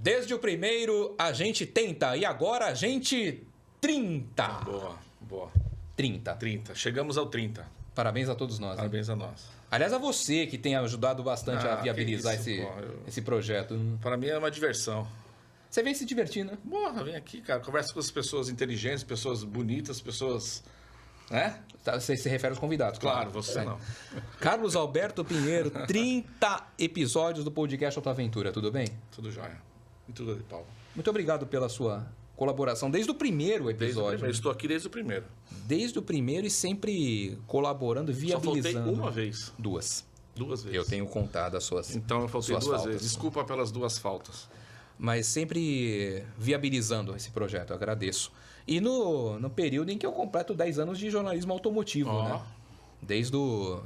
Desde o primeiro a gente tenta e agora a gente 30. Boa. 30. Chegamos ao 30. Parabéns a todos nós. Parabéns a nós. Aliás, a você que tem ajudado bastante a viabilizar esse projeto. Para mim é uma diversão. Você vem se divertir, né? Porra, vem aqui, cara. Conversa com as pessoas inteligentes, pessoas bonitas, pessoas... Né? Você se refere aos convidados, claro. Você não. Carlos Alberto Pinheiro, 30 episódios do podcast Autoaventura, tudo bem? Tudo jóia. E tudo de pau. Muito obrigado pela sua colaboração desde o primeiro episódio. Estou aqui desde o primeiro. Desde o primeiro e sempre colaborando, viabilizando. Só faltei uma vez. Duas vezes. Eu tenho contado as suas Então eu faltei duas faltas. vezes. Desculpa pelas duas faltas. Mas sempre viabilizando esse projeto, eu agradeço. E no período em que eu completo 10 anos de jornalismo automotivo, né? Desde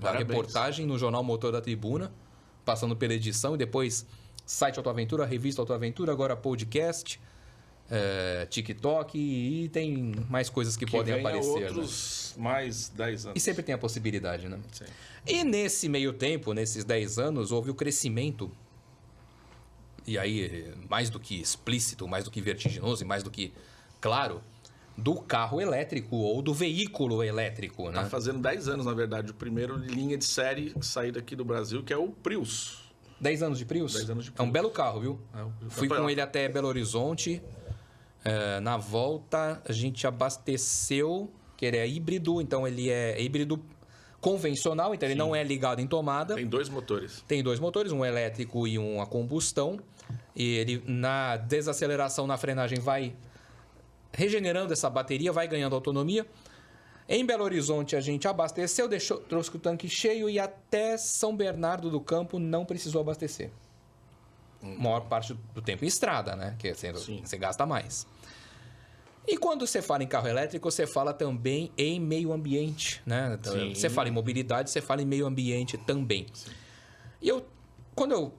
a reportagem no Jornal Motor da Tribuna, passando pela edição e depois site Autoaventura, revista Autoaventura, agora podcast, TikTok e tem mais coisas que podem aparecer. Outros mais 10 anos. E sempre tem a possibilidade, né? Sim. E nesse meio tempo, nesses 10 anos, houve o crescimento, e aí mais do que explícito, mais do que vertiginoso e mais do que claro, do carro elétrico ou do veículo elétrico, né? Tá fazendo 10 anos, na verdade, o primeiro linha de série saída aqui do Brasil, que é o Prius. 10 anos de Prius? 10 anos de É Prius. um belo carro, viu? Fui com ele até Belo Horizonte. Na volta, a gente abasteceu, que ele é híbrido, então ele é híbrido convencional, então ele não é ligado em tomada. Tem 2 motores. Tem 2 motores, um elétrico e um a combustão. E ele, na desaceleração, na frenagem, vai regenerando essa bateria, vai ganhando autonomia. Em Belo Horizonte, a gente abasteceu, trouxe o tanque cheio e até São Bernardo do Campo não precisou abastecer. Maior parte do tempo em estrada, né? Que você gasta mais. E quando você fala em carro elétrico, você fala também em meio ambiente, né? Sim. Você fala em mobilidade, você fala em meio ambiente também. Sim. E quando eu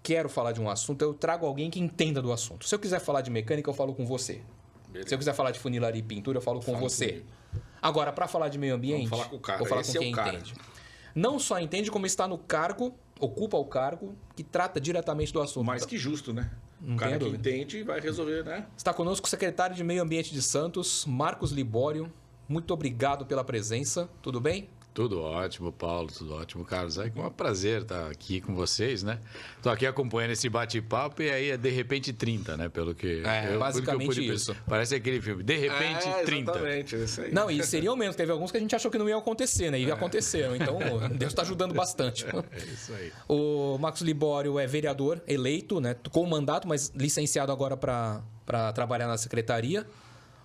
quero falar de um assunto, eu trago alguém que entenda do assunto. Se eu quiser falar de mecânica, eu falo com você. Beleza. Se eu quiser falar de funilaria e pintura, eu falo com você. Comigo. Agora, para falar de meio ambiente, vamos falar com o cara. Vou falar com quem entende. Não só entende, como está no cargo, ocupa o cargo que trata diretamente do assunto. Mais que justo, né? O cara que entende vai resolver, né? Está conosco o secretário de Meio Ambiente de Santos, Marcos Libório. Muito obrigado pela presença. Tudo bem? Tudo ótimo, Paulo. Tudo ótimo, Carlos. É um prazer estar aqui com vocês, né? Estou aqui acompanhando esse bate-papo e aí é de repente 30, né? Pelo que basicamente isso. Parece aquele filme, de repente 30. Exatamente, isso aí. Não, e seriam menos. Teve alguns que a gente achou que não ia acontecer, né? E aconteceram. Então, Deus está ajudando bastante. É isso aí. O Marcos Libório é vereador eleito, né? Com mandato, mas licenciado agora para trabalhar na secretaria.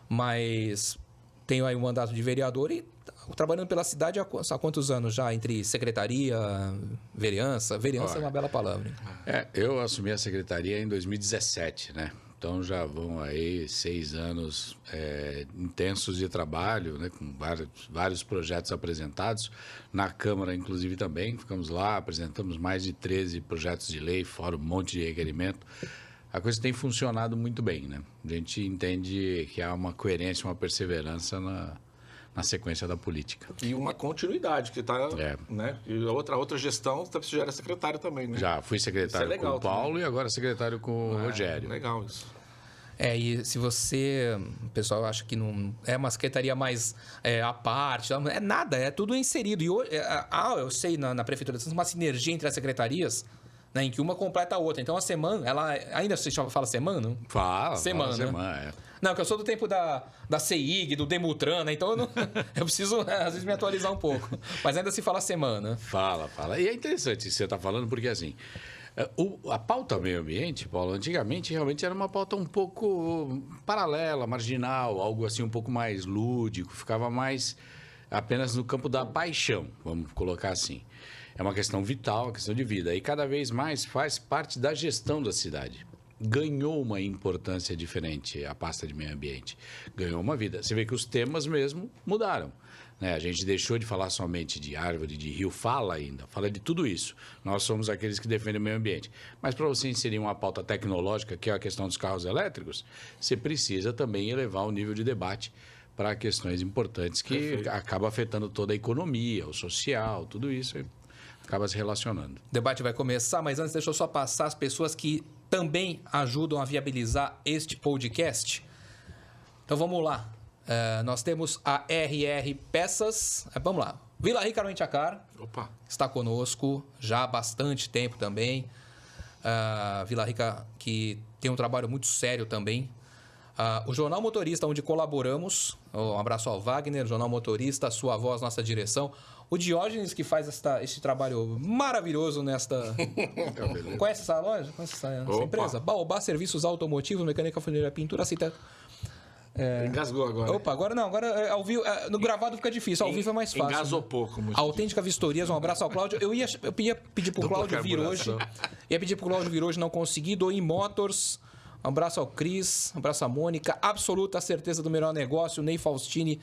Mas tem aí um mandato de vereador e trabalhando pela cidade há quantos anos já? Entre secretaria, vereança? Vereança é uma bela palavra. Eu assumi a secretaria em 2017, né? Então já vão aí 6 anos intensos de trabalho, né? Com vários projetos apresentados. Na Câmara, inclusive, também. Ficamos lá, apresentamos mais de 13 projetos de lei, fora um monte de requerimento. A coisa tem funcionado muito bem, né? A gente entende que há uma coerência, uma perseverança na sequência da política. E uma continuidade, que está... né? E a outra gestão, você já era secretário também, né? Já fui secretário com o Paulo também. E agora secretário com o Rogério. Legal isso. E se você... O pessoal acha que não é uma secretaria mais à parte, é nada, é tudo inserido. E hoje, eu sei, na Prefeitura de Santos, uma sinergia entre as secretarias, né, em que uma completa a outra. Então, a semana, ela ainda se fala semana? Fala semana. Não, que eu sou do tempo da CEIG, do Demutran, né? Então eu preciso, às vezes, me atualizar um pouco. Mas ainda se fala semana. Fala. E é interessante isso que você está falando, porque assim, a pauta meio ambiente, Paulo, antigamente realmente era uma pauta um pouco paralela, marginal, algo assim um pouco mais lúdico, ficava mais apenas no campo da paixão, vamos colocar assim. É uma questão vital, uma questão de vida. E cada vez mais faz parte da gestão da cidade. Ganhou uma importância diferente a pasta de meio ambiente. Ganhou uma vida. Você vê que os temas mesmo mudaram, né? A gente deixou de falar somente de árvore, de rio, fala de tudo isso. Nós somos aqueles que defendem o meio ambiente. Mas para você inserir uma pauta tecnológica, que é a questão dos carros elétricos, você precisa também elevar o nível de debate para questões importantes que acabam afetando toda a economia, o social, tudo isso acaba se relacionando. O debate vai começar, mas antes deixa eu só passar as pessoas que também ajudam a viabilizar este podcast. Então vamos lá. Nós temos a RR Peças. Vamos lá. Vila Rica Rent-A-Car está conosco já há bastante tempo também. Vila Rica, que tem um trabalho muito sério também. O Jornal Motorista, onde colaboramos. Um abraço ao Wagner, Jornal Motorista, sua voz, nossa direção. O Diógenes, que faz este trabalho maravilhoso nesta... Conhece essa loja? Conhece essa empresa? Baobá Serviços Automotivos, Mecânica, Funilaria, Pintura, Cita... Engasgou agora. Opa, agora não. Agora ao vivo, no gravado fica difícil. Ao vivo é mais fácil. Engasou pouco. A Autêntica Vistorias, um abraço ao Cláudio. Eu ia pedir pro Cláudio vir hoje. Não consegui. Doim Motors. Um abraço ao Cris. Um abraço à Mônica. Absoluta certeza do melhor negócio. Ney Faustini.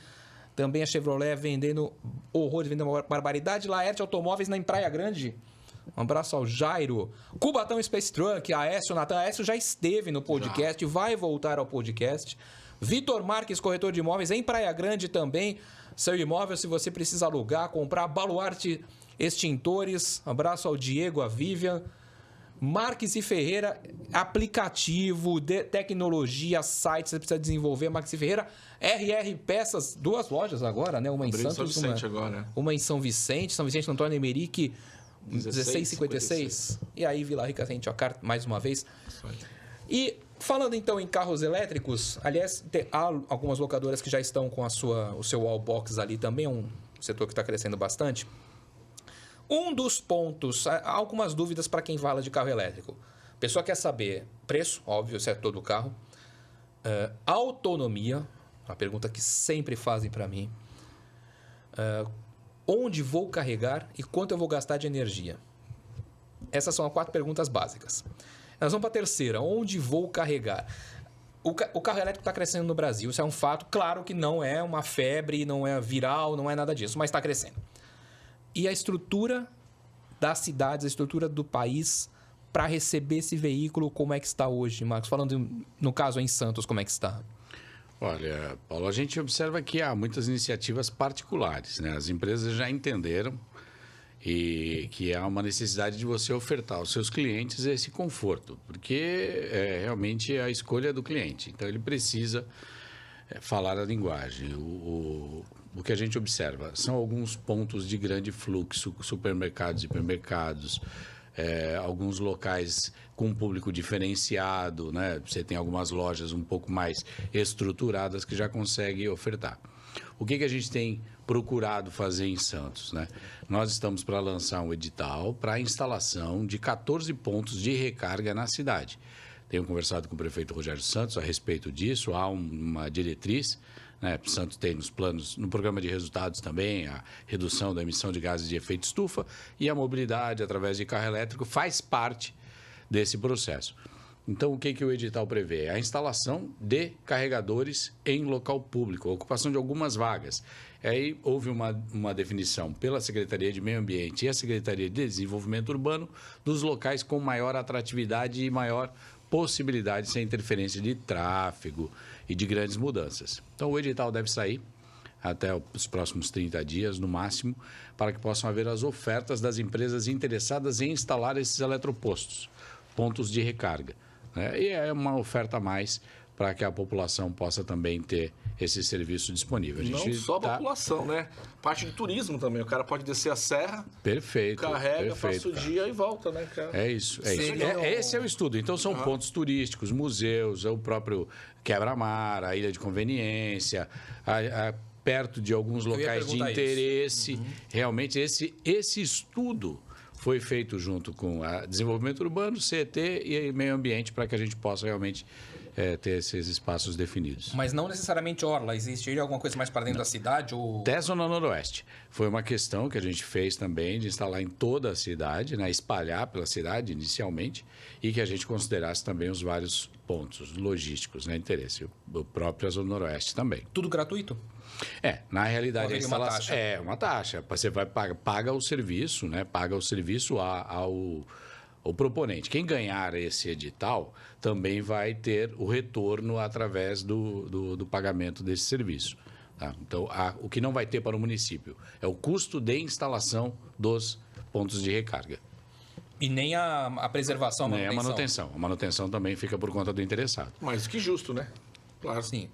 Também a Chevrolet vendendo horrores, vendendo uma barbaridade. Laerte Automóveis na Praia Grande. Um abraço ao Jairo. Cubatão Space Truck. Aécio, Natan. Aécio já esteve no podcast. Vai voltar ao podcast. Vitor Marques, corretor de imóveis em Praia Grande também. Seu imóvel, se você precisa alugar, comprar. Baluarte Extintores. Um abraço ao Diego, a Vivian. Marques e Ferreira, aplicativo, tecnologia, site, você precisa desenvolver. Marques e Ferreira, RR Peças, 2 lojas agora, né? Uma em Santos, São Vicente agora. Uma em São Vicente, Antônio Emerick, 1656. E aí, Vila Rica Rent-A-Car, mais uma vez. E falando então em carros elétricos, aliás, há algumas locadoras que já estão com o seu wallbox ali também, um setor que está crescendo bastante. Um dos pontos, há algumas dúvidas para quem fala de carro elétrico. A pessoa quer saber preço, óbvio, se é todo o carro. Autonomia, uma pergunta que sempre fazem para mim. Onde vou carregar e quanto eu vou gastar de energia? Essas são as 4 perguntas básicas. Nós vamos para a terceira. Onde vou carregar? O carro elétrico está crescendo no Brasil. Isso é um fato. Claro que não é uma febre, não é viral, não é nada disso, mas está crescendo. E a estrutura das cidades, a estrutura do país para receber esse veículo, como é que está hoje, Marcos? Falando, no caso, em Santos, como é que está? Olha, Paulo, a gente observa que há muitas iniciativas particulares, né? As empresas já entenderam e que há uma necessidade de você ofertar aos seus clientes esse conforto, porque realmente é a escolha do cliente. Então, ele precisa falar a linguagem. O que a gente observa são alguns pontos de grande fluxo, supermercados, hipermercados, alguns locais com um público diferenciado, né? Você tem algumas lojas um pouco mais estruturadas que já conseguem ofertar. O que a gente tem procurado fazer em Santos, né? Nós estamos para lançar um edital para a instalação de 14 pontos de recarga na cidade. Tenho conversado com o prefeito Rogério Santos a respeito disso, há uma diretriz, né? O Santos tem nos planos, no programa de resultados também, a redução da emissão de gases de efeito estufa e a mobilidade através de carro elétrico faz parte desse processo. Então, o que o edital prevê? A instalação de carregadores em local público, a ocupação de algumas vagas. Aí houve uma definição pela Secretaria de Meio Ambiente e a Secretaria de Desenvolvimento Urbano dos locais com maior atratividade e maior possibilidade sem interferência de tráfego e de grandes mudanças. Então, o edital deve sair até os próximos 30 dias, no máximo, para que possam haver as ofertas das empresas interessadas em instalar esses eletropostos, pontos de recarga, né? E é uma oferta a mais para que a população possa também ter esse serviço disponível. Não só a população, né? Parte de turismo também. O cara pode descer a serra, carrega, passa o dia e volta, né, cara? É isso. Esse é o estudo. Então, são pontos turísticos, museus, o próprio quebra-mar, a ilha de conveniência, perto de alguns locais de interesse. Realmente, esse estudo foi feito junto com a Desenvolvimento Urbano, CET e Meio Ambiente, para que a gente possa realmente ter esses espaços definidos. Mas não necessariamente orla, existe alguma coisa mais para dentro da cidade? Ou... Até Zona Noroeste. Foi uma questão que a gente fez também de instalar em toda a cidade, né? Espalhar pela cidade inicialmente, e que a gente considerasse também os vários pontos logísticos, né? Interesse. O próprio Zona Noroeste também. Tudo gratuito? Na realidade, a instalação uma taxa. É uma taxa. Você vai paga o serviço, né? Paga o serviço ao proponente. Quem ganhar esse edital também vai ter o retorno através do pagamento desse serviço. Tá? Então, o que não vai ter para o município é o custo de instalação dos pontos de recarga. E nem a preservação, nem a manutenção. A manutenção também fica por conta do interessado. Mas que justo, né? Claro. Sim.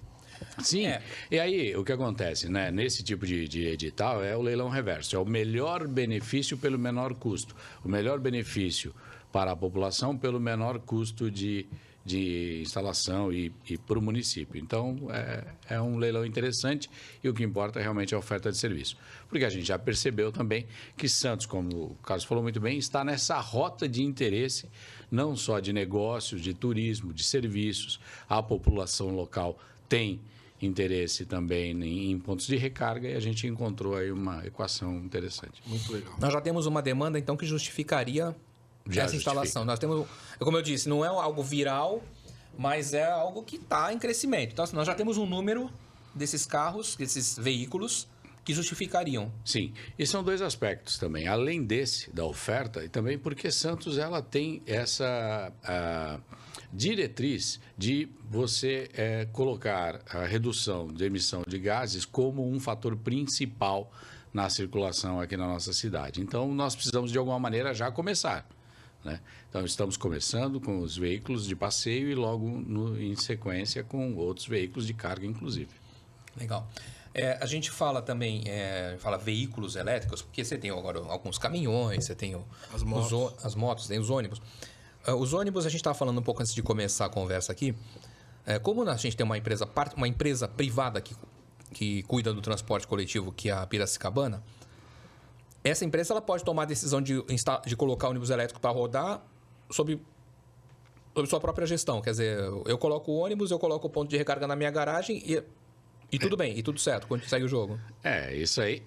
Sim, e aí o que acontece, né? Nesse tipo de edital é o leilão reverso, é o melhor benefício pelo menor custo, o melhor benefício para a população pelo menor custo de instalação e para o município. Então, é um leilão interessante e o que importa é realmente a oferta de serviço. Porque a gente já percebeu também que Santos, como o Carlos falou muito bem, está nessa rota de interesse, não só de negócios, de turismo, de serviços. A população local tem interesse também em pontos de recarga e a gente encontrou aí uma equação interessante. Muito legal. Nós já temos uma demanda, então, que justificaria essa instalação. Nós temos, como eu disse, não é algo viral, mas é algo que está em crescimento. Então, nós já temos um número desses carros, desses veículos, que justificariam. Sim, e são dois aspectos também. Além desse, da oferta, e também porque Santos ela tem essa diretriz de você colocar a redução de emissão de gases como um fator principal na circulação aqui na nossa cidade. Então, nós precisamos, de alguma maneira, já começar. Né? Então, estamos começando com os veículos de passeio e logo em sequência com outros veículos de carga, inclusive. Legal. A gente fala também, fala veículos elétricos, porque você tem agora alguns caminhões, você tem as motos, tem os ônibus. Os ônibus, a gente estava falando um pouco antes de começar a conversa aqui, como a gente tem uma empresa privada que cuida do transporte coletivo, que é a Piracicabana, essa empresa ela pode tomar a decisão de colocar ônibus elétrico para rodar sob sua própria gestão. Quer dizer, eu coloco o ônibus, eu coloco o ponto de recarga na minha garagem e tudo bem, e tudo certo, quando segue o jogo. Isso aí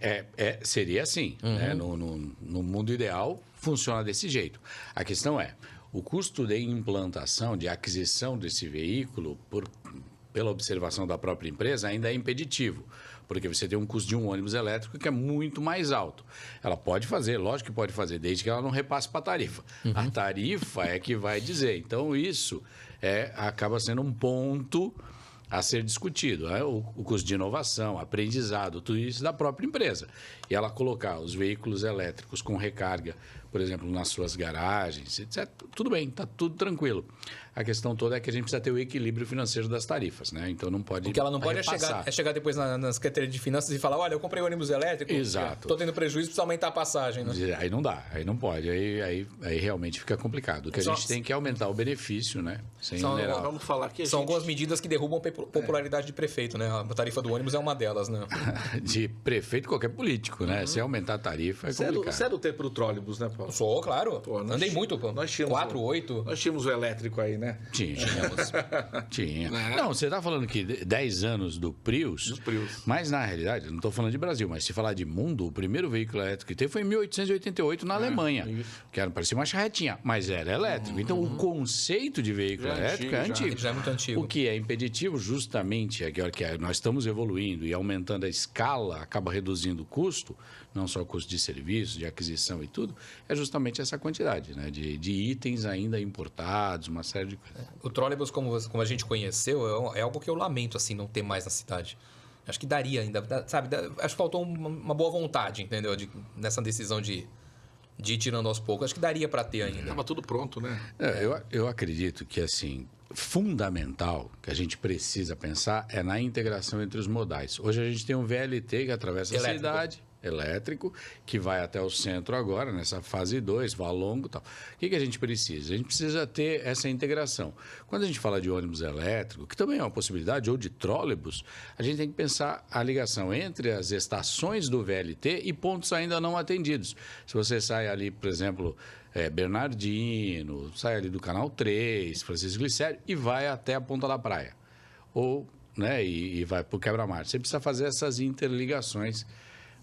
seria assim. Uhum. Né? No mundo ideal, funciona desse jeito. A questão o custo de implantação, de aquisição desse veículo, pela observação da própria empresa, ainda é impeditivo. Porque você tem um custo de um ônibus elétrico que é muito mais alto. Ela pode fazer, lógico que pode fazer, desde que ela não repasse para a tarifa. Uhum. A tarifa é que vai dizer. Então, isso acaba sendo um ponto a ser discutido. Né? O custo de inovação, aprendizado, tudo isso da própria empresa. E ela colocar os veículos elétricos com recarga, por exemplo, nas suas garagens, etc., tudo bem, está tudo tranquilo. A questão toda é que a gente precisa ter o equilíbrio financeiro das tarifas, né? Então não pode. O que ela não pode é chegar depois na Secretaria de Finanças e falar: olha, eu comprei um ônibus elétrico, estou tendo prejuízo, precisa aumentar a passagem. Né? Aí não dá, aí não pode, aí realmente fica complicado. O que a gente tem que aumentar o benefício, né? Vamos falar aqui. São algumas medidas que derrubam a popularidade de prefeito, né? A tarifa do ônibus é uma delas, né? De prefeito, qualquer político, né? Se aumentar a tarifa, é complicado. Você é do tempo do trólebus, né, Paulo? Sou, claro. Andei muito, pô. Nós tínhamos 4, 8. Nós tínhamos o elétrico aí, né? Tinha. Não, você está falando que 10 anos do Prius. Mas, na realidade, não estou falando de Brasil, mas se falar de mundo, o primeiro veículo elétrico que teve foi em 1888 na Alemanha. Que parecia uma charretinha, mas era elétrico. Então, o conceito de veículo elétrico é antigo. Já é muito antigo. O que é impeditivo, justamente, é que nós estamos evoluindo e aumentando a escala, acaba reduzindo o custo, não só o custo de serviço, de aquisição e tudo, é justamente essa quantidade, né? De itens ainda importados, uma série de coisas. O trólebus, como a gente conheceu, é algo que eu lamento, assim, não ter mais na cidade. Acho que daria ainda, sabe? Acho que faltou uma boa vontade, entendeu? Nessa decisão de ir tirando aos poucos. Acho que daria para ter ainda. Estava tudo pronto, né? Eu acredito que, assim, fundamental que a gente precisa pensar é na integração entre os modais. Hoje a gente tem um VLT que atravessa a cidade, elétrico, que vai até o centro agora, nessa fase 2, Valongo e tal. O que a gente precisa? A gente precisa ter essa integração. Quando a gente fala de ônibus elétrico, que também é uma possibilidade, ou de trólebus, a gente tem que pensar a ligação entre as estações do VLT e pontos ainda não atendidos. Se você sai ali, por exemplo, Bernardino, sai ali do Canal 3, Francisco Glicério, e vai até a Ponta da Praia. Ou, né, e vai para o Quebra-Mar. Você precisa fazer essas interligações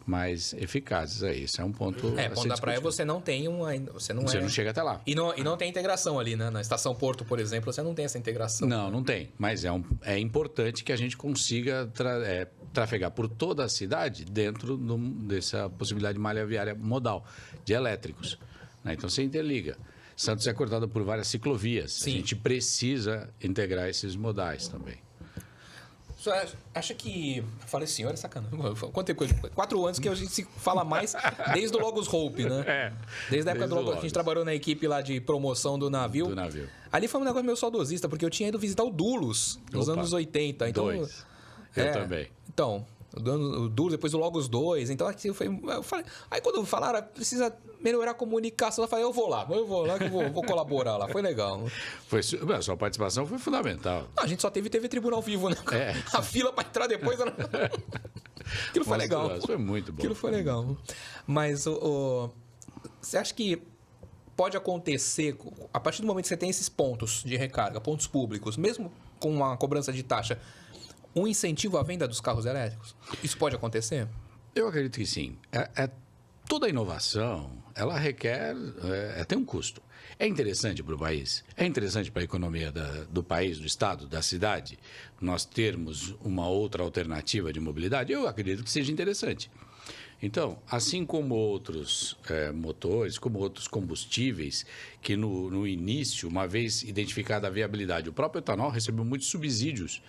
mais eficazes. Isso é um ponto. Ponta da Praia você não tem você não chega até lá. E não tem integração ali, né? Na Estação Porto, por exemplo, você não tem essa integração. Não tem. Mas é importante que a gente consiga trafegar por toda a cidade dentro dessa possibilidade de malha viária modal, de elétricos. Né? Então você interliga. Santos é cortada por várias ciclovias. Sim. A gente precisa integrar esses modais também. Você acha que... Eu falei, senhor, é sacanagem. Quanto coisa? 4 anos que a gente se fala mais desde o Logos Hope, né? Desde a época do Logos. A gente trabalhou na equipe lá de promoção do navio. Ali foi um negócio meio saudosista, porque eu tinha ido visitar o Dulos nos anos 80. Então, eu também. Então, o Dulos, depois o Logos 2. Então, eu falei... Aí quando falaram, precisa melhorar a comunicação, eu falei, eu vou lá que eu vou colaborar lá. Foi legal. A sua participação foi fundamental. Não, a gente só teve TV Tribunal ao vivo, né? A fila para entrar depois era... Aquilo foi legal. Foi muito bom. Aquilo foi legal. Mas você acha que pode acontecer, a partir do momento que você tem esses pontos de recarga, pontos públicos, mesmo com uma cobrança de taxa, um incentivo à venda dos carros elétricos? Isso pode acontecer? Eu acredito que sim. Toda inovação, ela requer... tem um custo. É interessante para o país, é interessante para a economia do país, do estado, da cidade, nós termos uma outra alternativa de mobilidade? Eu acredito que seja interessante. Então, assim como outros motores, como outros combustíveis, que no início, uma vez identificada a viabilidade, o próprio etanol recebeu muitos subsídios,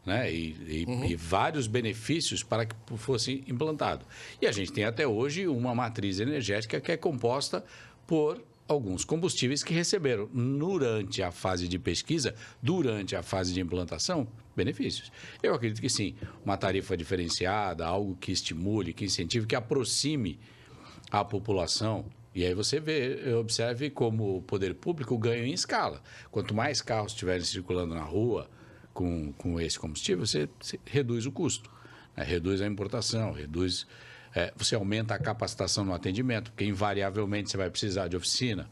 né? E vários benefícios para que fosse implantado. E a gente tem até hoje uma matriz energética que é composta por alguns combustíveis que receberam, durante a fase de pesquisa, durante a fase de implantação, benefícios. Eu acredito que sim, uma tarifa diferenciada, algo que estimule, que incentive, que aproxime a população. E aí você observe como o poder público ganha em escala. Quanto mais carros estiverem circulando na rua com esse combustível, você reduz o custo, né? Reduz a importação, você aumenta a capacitação no atendimento, porque invariavelmente você vai precisar de oficina.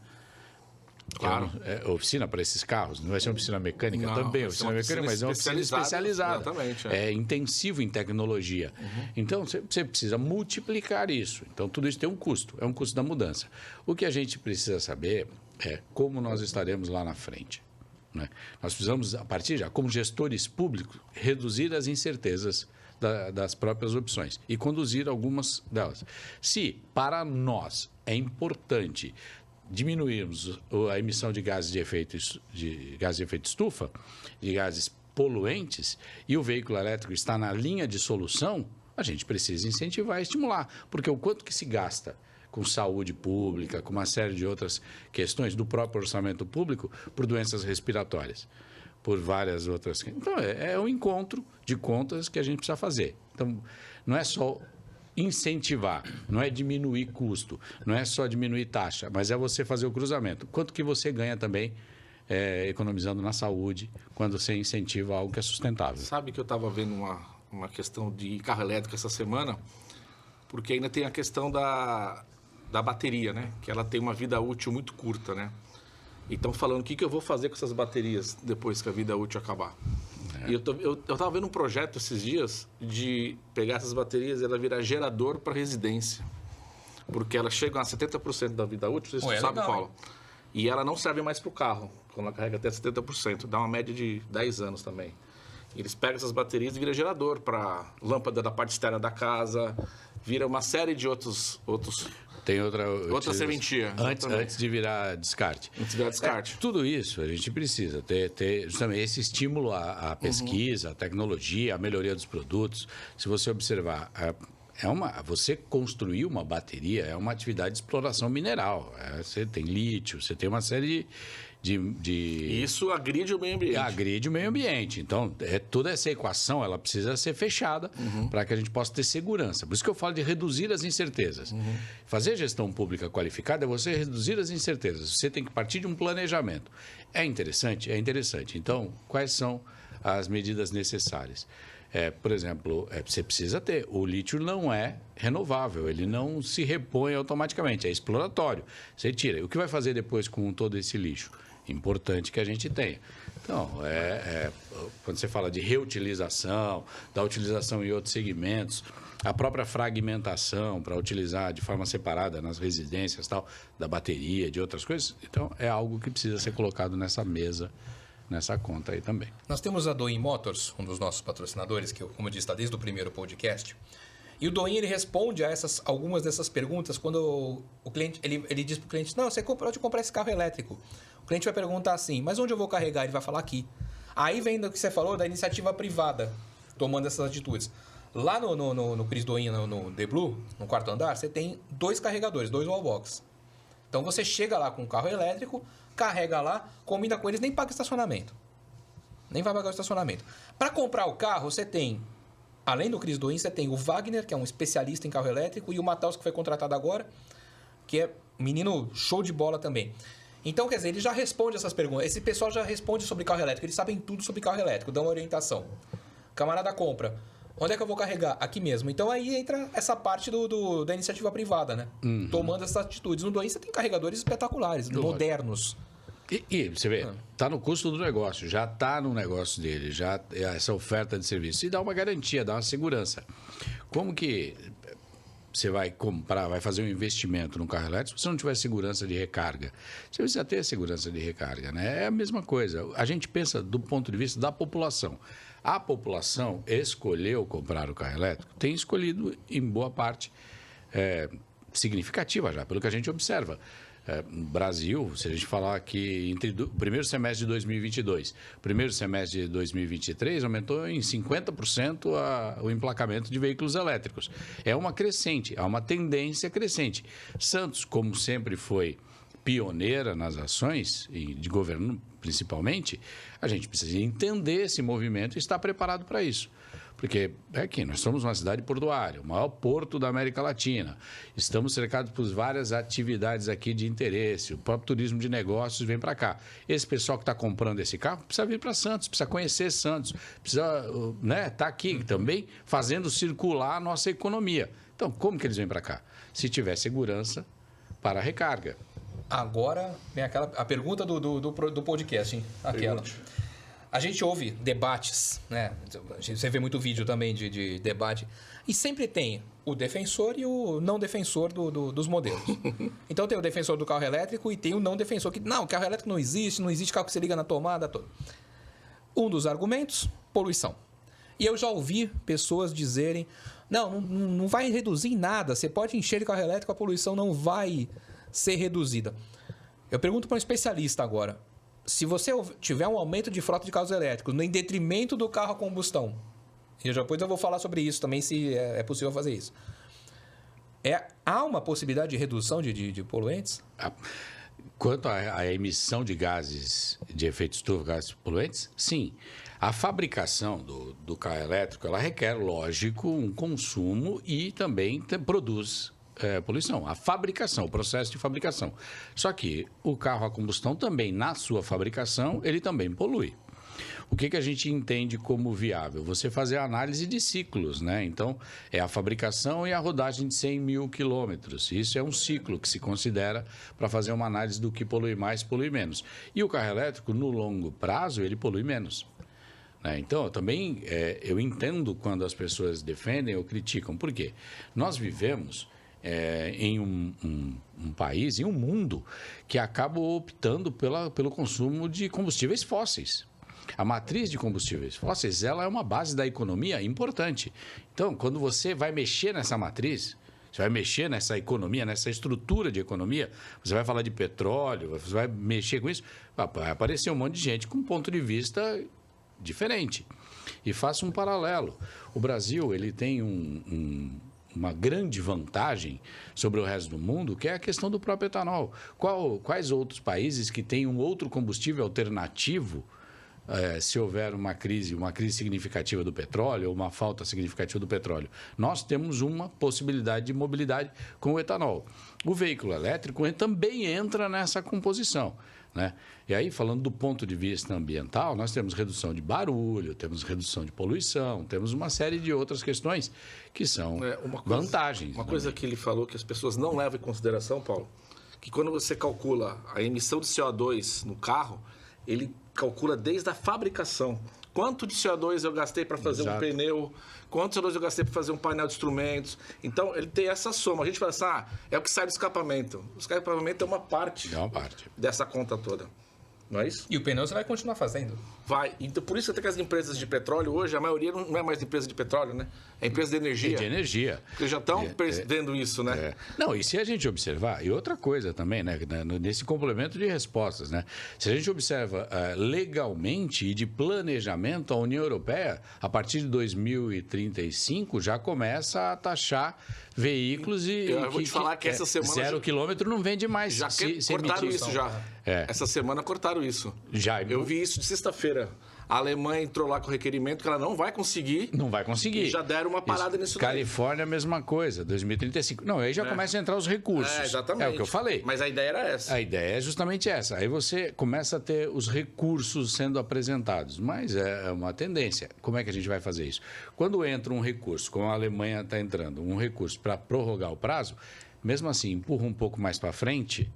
Claro. Oficina para esses carros. Não vai ser uma oficina mecânica também, oficina mecânica, mas é uma oficina especializada. Exatamente. É intensivo em tecnologia. Então, você precisa multiplicar isso. Então, tudo isso tem um custo, é um custo da mudança. O que a gente precisa saber é como nós estaremos lá na frente, né? Nós precisamos, a partir já, como gestores públicos, reduzir as incertezas das próprias opções e conduzir algumas delas. Se, para nós, é importante diminuirmos a emissão de gases de efeito estufa, de gases poluentes, e o veículo elétrico está na linha de solução, a gente precisa incentivar e estimular, porque o quanto que se gasta com saúde pública, com uma série de outras questões do próprio orçamento público, por doenças respiratórias, por várias outras... Então, é um encontro de contas que a gente precisa fazer. Então, não é só incentivar, não é diminuir custo, não é só diminuir taxa, mas é você fazer o cruzamento. Quanto que você ganha também economizando na saúde, quando você incentiva algo que é sustentável. Sabe que eu estava vendo uma questão de carro elétrico essa semana, porque ainda tem a questão da bateria, né? Que ela tem uma vida útil muito curta, né? E estão falando o que eu vou fazer com essas baterias depois que a vida útil acabar. E eu estava vendo um projeto esses dias de pegar essas baterias e ela virar gerador para residência. Porque elas chegam a 70% da vida útil, vocês sabem, Paulo. E ela não serve mais para o carro, quando ela carrega até 70%. Dá uma média de 10 anos também. E eles pegam essas baterias e viram gerador para lâmpada da parte externa da casa, vira uma série de outros tem outra serventia. Antes de virar descarte. Antes de virar descarte. Tudo isso a gente precisa ter justamente esse estímulo à pesquisa, à tecnologia, à melhoria dos produtos. Se você observar, você construir uma bateria é uma atividade de exploração mineral. Você tem lítio, você tem uma série de... Isso agride o meio ambiente. Agride o meio ambiente. Então, toda essa equação ela precisa ser fechada para que a gente possa ter segurança. Por isso que eu falo de reduzir as incertezas. Fazer gestão pública qualificada é você reduzir as incertezas. Você tem que partir de um planejamento. É interessante? É interessante. Então, quais são as medidas necessárias? Por exemplo, você precisa ter. O lítio não é renovável, ele não se repõe automaticamente, é exploratório. Você tira. O que vai fazer depois com todo esse lixo? Importante que a gente tenha. Então, quando você fala de reutilização, da utilização em outros segmentos, a própria fragmentação para utilizar de forma separada nas residências, tal, da bateria, de outras coisas, então é algo que precisa ser colocado nessa mesa, nessa conta aí também. Nós temos a Doin Motors, um dos nossos patrocinadores, que, como eu disse, está desde o primeiro podcast. E o Doin, ele responde a algumas dessas perguntas quando o cliente, ele diz para o cliente, não, você pode comprar esse carro elétrico. O cliente vai perguntar assim, mas onde eu vou carregar? Ele vai falar aqui. Aí vem do que você falou da iniciativa privada. tomando essas atitudes. Lá no Cristo Inn, no The Blue, no quarto andar, você tem 2 carregadores, 2 wallbox. Então você chega lá com um carro elétrico, carrega lá, combina com eles, nem paga estacionamento. Nem vai pagar o estacionamento. Para comprar o carro, você tem, além do Cristo Inn, você tem o Wagner, que é um especialista em carro elétrico, e o Matheus, que foi contratado agora, que é um menino show de bola também. Então, quer dizer, ele já responde essas perguntas. Esse pessoal já responde sobre carro elétrico. Eles sabem tudo sobre carro elétrico, dão orientação. Camarada compra. Onde é que eu vou carregar? Aqui mesmo. Então, aí entra essa parte da iniciativa privada, né? Tomando essas atitudes. No Doin, você tem carregadores espetaculares, modernos. E você vê, está no custo do negócio, já está no negócio dele, já essa oferta de serviço. E dá uma garantia, dá uma segurança. Como que você vai comprar, vai fazer um investimento num carro elétrico, se você não tiver segurança de recarga? Você precisa ter segurança de recarga, né? É a mesma coisa. A gente pensa do ponto de vista da população. A população escolheu comprar o carro elétrico, tem escolhido em boa parte significativa já, pelo que a gente observa. No Brasil, se a gente falar que entre o primeiro semestre de 2022 e o primeiro semestre de 2023, aumentou em 50% o emplacamento de veículos elétricos. É uma crescente, há uma tendência crescente. Santos, como sempre foi pioneira nas ações, e de governo principalmente, a gente precisa entender esse movimento e estar preparado para isso. Porque aqui, nós somos uma cidade portuária, o maior porto da América Latina. Estamos cercados por várias atividades aqui de interesse. O próprio turismo de negócios vem para cá. Esse pessoal que está comprando esse carro precisa vir para Santos, precisa conhecer Santos, precisa estar aqui também fazendo circular a nossa economia. Então, como que eles vêm para cá? Se tiver segurança para a recarga. Agora vem a pergunta do podcast, hein? Aquela. A gente ouve debates, né? Você vê muito vídeo também de debate. E sempre tem o defensor e o não defensor dos modelos. Então tem o defensor do carro elétrico e tem o não defensor. Que não, carro elétrico não existe carro que você liga na tomada toda. Um dos argumentos, poluição. E eu já ouvi pessoas dizerem, não vai reduzir em nada. Você pode encher de carro elétrico, a poluição não vai ser reduzida. Eu pergunto para um especialista agora. Se você tiver um aumento de frota de carros elétricos em detrimento do carro a combustão, e depois eu vou falar sobre isso também, se é possível fazer isso. Há uma possibilidade de redução de poluentes? Quanto à emissão de gases de efeito estufa, gases poluentes, sim. A fabricação do carro elétrico, ela requer, lógico, um consumo e também produz poluição. A fabricação, o processo de fabricação. Só que o carro a combustão também, na sua fabricação, ele também polui. O que a gente entende como viável? Você fazer a análise de ciclos, né? Então, é a fabricação e a rodagem de 100 mil quilômetros. Isso é um ciclo que se considera para fazer uma análise do que polui mais, polui menos. E o carro elétrico, no longo prazo, ele polui menos. Então, também eu entendo quando as pessoas defendem ou criticam. Por quê? Nós vivemos em um país, em um mundo que acaba optando pelo consumo de combustíveis fósseis. A matriz de combustíveis fósseis, ela é uma base da economia importante. Então, quando você vai mexer nessa matriz, você vai mexer nessa economia, nessa estrutura de economia, você vai falar de petróleo, você vai mexer com isso, vai aparecer um monte de gente com um ponto de vista diferente. E faça um paralelo. O Brasil, ele tem uma grande vantagem sobre o resto do mundo, que é a questão do próprio etanol. Quais outros países que têm um outro combustível alternativo, se houver uma crise significativa do petróleo ou uma falta significativa do petróleo? Nós temos uma possibilidade de mobilidade com o etanol. O veículo elétrico também entra nessa composição, né? E aí, falando do ponto de vista ambiental, nós temos redução de barulho, temos redução de poluição, temos uma série de outras questões que são vantagens. Uma coisa que ele falou que as pessoas não levam em consideração, Paulo, que quando você calcula a emissão de CO2 no carro, ele calcula desde a fabricação. Quanto de CO2 eu gastei para fazer um pneu, quanto CO2 eu gastei para fazer um painel de instrumentos. Então, ele tem essa soma. A gente fala assim, é o que sai do escapamento. O escapamento é uma parte dessa conta toda. Não é isso? E o pneu você vai continuar fazendo. Vai. Então, por isso até que as empresas de petróleo hoje, a maioria não é mais empresa de petróleo, né? É empresa de energia. De energia. Porque já estão perdendo isso, né? Não, e se a gente observar, e outra coisa também, né? Nesse complemento de respostas, né? Se a gente observa legalmente e de planejamento, a União Europeia, a partir de 2035, já começa a taxar veículos e... Eu vou te falar que essa semana... 0 quilômetro não vende mais. Já cortaram isso já. Essa semana cortaram isso. Já. Eu vi isso de sexta-feira. A Alemanha entrou lá com o requerimento que ela não vai conseguir. Não vai conseguir. E já deram uma parada nisso daí. Califórnia, a mesma coisa, 2035. Não, aí já começa a entrar os recursos. Exatamente. É o que eu falei. Mas a ideia era essa. A ideia é justamente essa. Aí você começa a ter os recursos sendo apresentados. Mas é uma tendência. Como é que a gente vai fazer isso? Quando entra um recurso, como a Alemanha está entrando, um recurso para prorrogar o prazo, mesmo assim, empurra um pouco mais para frente,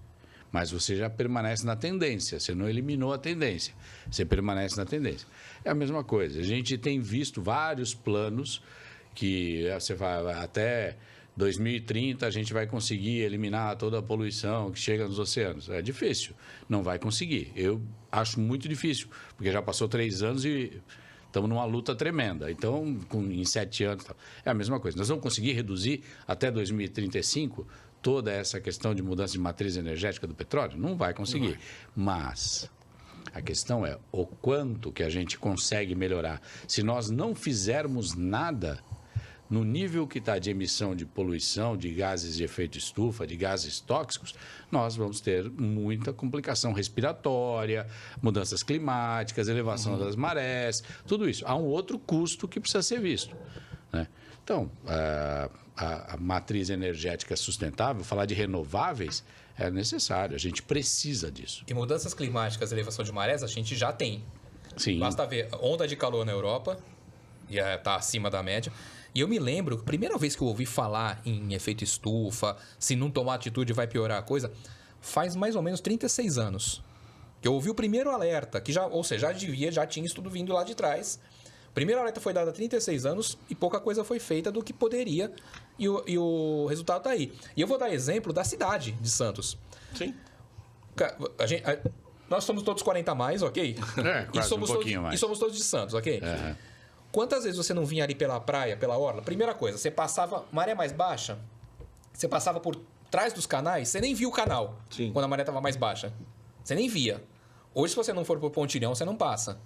mas você já permanece na tendência, você não eliminou a tendência, você permanece na tendência. É a mesma coisa, a gente tem visto vários planos que você vai até 2030 a gente vai conseguir eliminar toda a poluição que chega nos oceanos. É difícil, não vai conseguir. Eu acho muito difícil, porque já passou 3 anos e estamos numa luta tremenda. Então, em 7 anos, é a mesma coisa. Nós vamos conseguir reduzir até 2035 toda essa questão de mudança de matriz energética do petróleo? Não vai conseguir. Mas a questão é o quanto que a gente consegue melhorar. Se nós não fizermos nada no nível que está de emissão de poluição, de gases de efeito estufa, de gases tóxicos, nós vamos ter muita complicação respiratória, mudanças climáticas, elevação das marés, tudo isso. Há um outro custo que precisa ser visto, né? Então, a matriz energética sustentável, falar de renováveis, é necessário, a gente precisa disso. E mudanças climáticas, elevação de marés, a gente já tem. Sim. Basta ver onda de calor na Europa, e está acima da média. E eu me lembro, a primeira vez que eu ouvi falar em efeito estufa, se não tomar atitude vai piorar a coisa, faz mais ou menos 36 anos. Que eu ouvi o primeiro alerta, que já, ou seja, já tinha isso tudo vindo lá de trás. O primeiro alerta foi dado há 36 anos e pouca coisa foi feita do que poderia, e o resultado está aí. E eu vou dar exemplo da cidade de Santos. Sim. Nós somos todos 40 a mais, ok? Quase um pouquinho mais. E somos todos de Santos, ok? Uhum. Quantas vezes você não vinha ali pela praia, pela orla? Primeira coisa, você passava, maré mais baixa, você passava por trás dos canais, você nem via o canal. Sim. Quando a maré estava mais baixa. Você nem via. Hoje, se você não for por pontilhão, você não passa.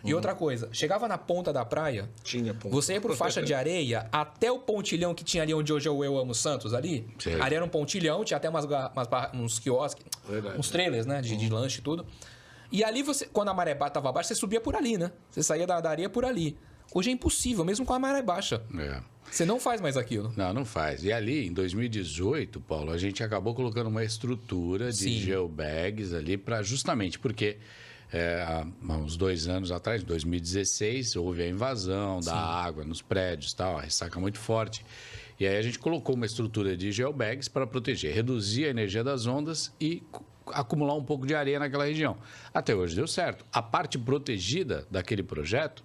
E outra coisa, chegava na ponta da praia, Tinha ponta. você ia por faixa de areia até o pontilhão que tinha ali onde hoje eu amo Santos ali. Sei. Ali era um pontilhão, tinha até uns quiosques, Verdade. uns trailers, né? De lanche e tudo. E ali você, quando a maré estava baixa, você subia por ali, né? Você saía da areia por ali. Hoje é impossível, mesmo com a maré baixa. Você não faz mais aquilo. Não faz. E ali, em 2018, Paulo, a gente acabou colocando uma estrutura de geobags ali para justamente porque há uns 2 anos atrás, em 2016, houve a invasão da água nos prédios e tal, a ressaca muito forte. E aí a gente colocou uma estrutura de geobags para proteger, reduzir a energia das ondas e acumular um pouco de areia naquela região. Até hoje deu certo. A parte protegida daquele projeto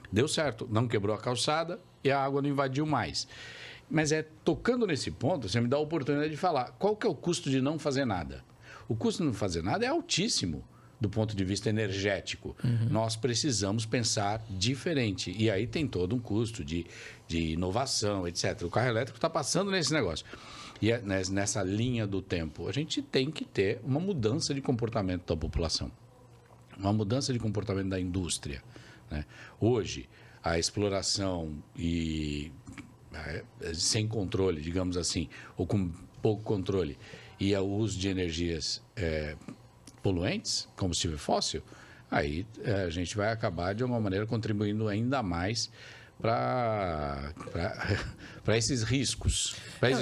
deu certo, não quebrou a calçada e a água não invadiu mais. Mas tocando nesse ponto, você me dá a oportunidade de falar qual que é o custo de não fazer nada. O custo de não fazer nada é altíssimo do ponto de vista energético. Nós precisamos pensar diferente. E aí tem todo um custo de inovação, etc. O carro elétrico está passando nesse negócio. E nessa linha do tempo, a gente tem que ter uma mudança de comportamento da população. Uma mudança de comportamento da indústria, né? Hoje, a exploração sem controle, digamos assim, ou com pouco controle, e o uso de energias poluentes, combustível fóssil, aí a gente vai acabar, de alguma maneira, contribuindo ainda mais para esses riscos.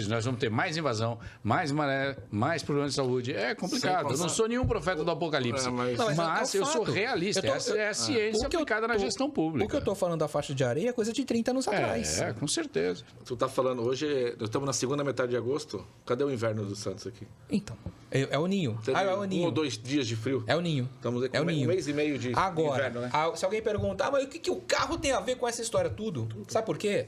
Nós vamos ter mais invasão, mais maré, mais problemas de saúde. É complicado. Eu não sou nenhum profeta do apocalipse. Mas eu sou realista. Essa é a ciência aplicada na gestão pública. O que eu estou falando da faixa de areia é coisa de 30 anos atrás. Com certeza. Tu está falando, hoje, nós estamos na segunda metade de agosto. Cadê o inverno do Santos aqui? Então, é o ninho. É o ninho. 1 ou 2 dias de frio? É o ninho. Estamos aí com o ninho. 1 mês e meio de inverno, né? Se alguém perguntar, mas o que o carro tem a ver com essa história tudo? Sabe por quê?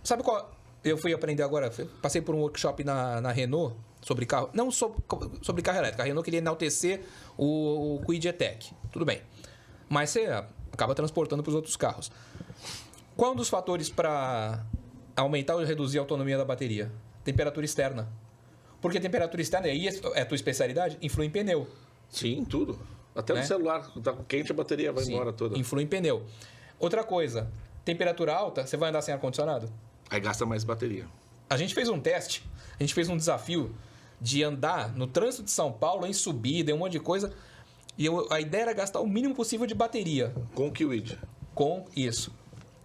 Sabe qual... Eu fui aprender agora, passei por um workshop na Renault sobre carro, não sobre carro elétrico. A Renault queria enaltecer o Kwid E-Tech. Tudo bem. mas você acaba transportando para os outros carros. Qual um dos fatores para aumentar ou reduzir a autonomia da bateria? Temperatura externa. Porque a temperatura externa, aí é a tua especialidade, influi em pneu. Sim, tudo. Até no celular, tá quente, a bateria vai embora toda. Influi em pneu. Outra coisa, temperatura alta, você vai andar sem ar-condicionado? Aí gasta mais bateria. A gente fez um teste, a gente fez um desafio de andar no trânsito de São Paulo, em subida, em um monte de coisa. E a ideia era gastar o mínimo possível de bateria. Com o Kwid. Com isso.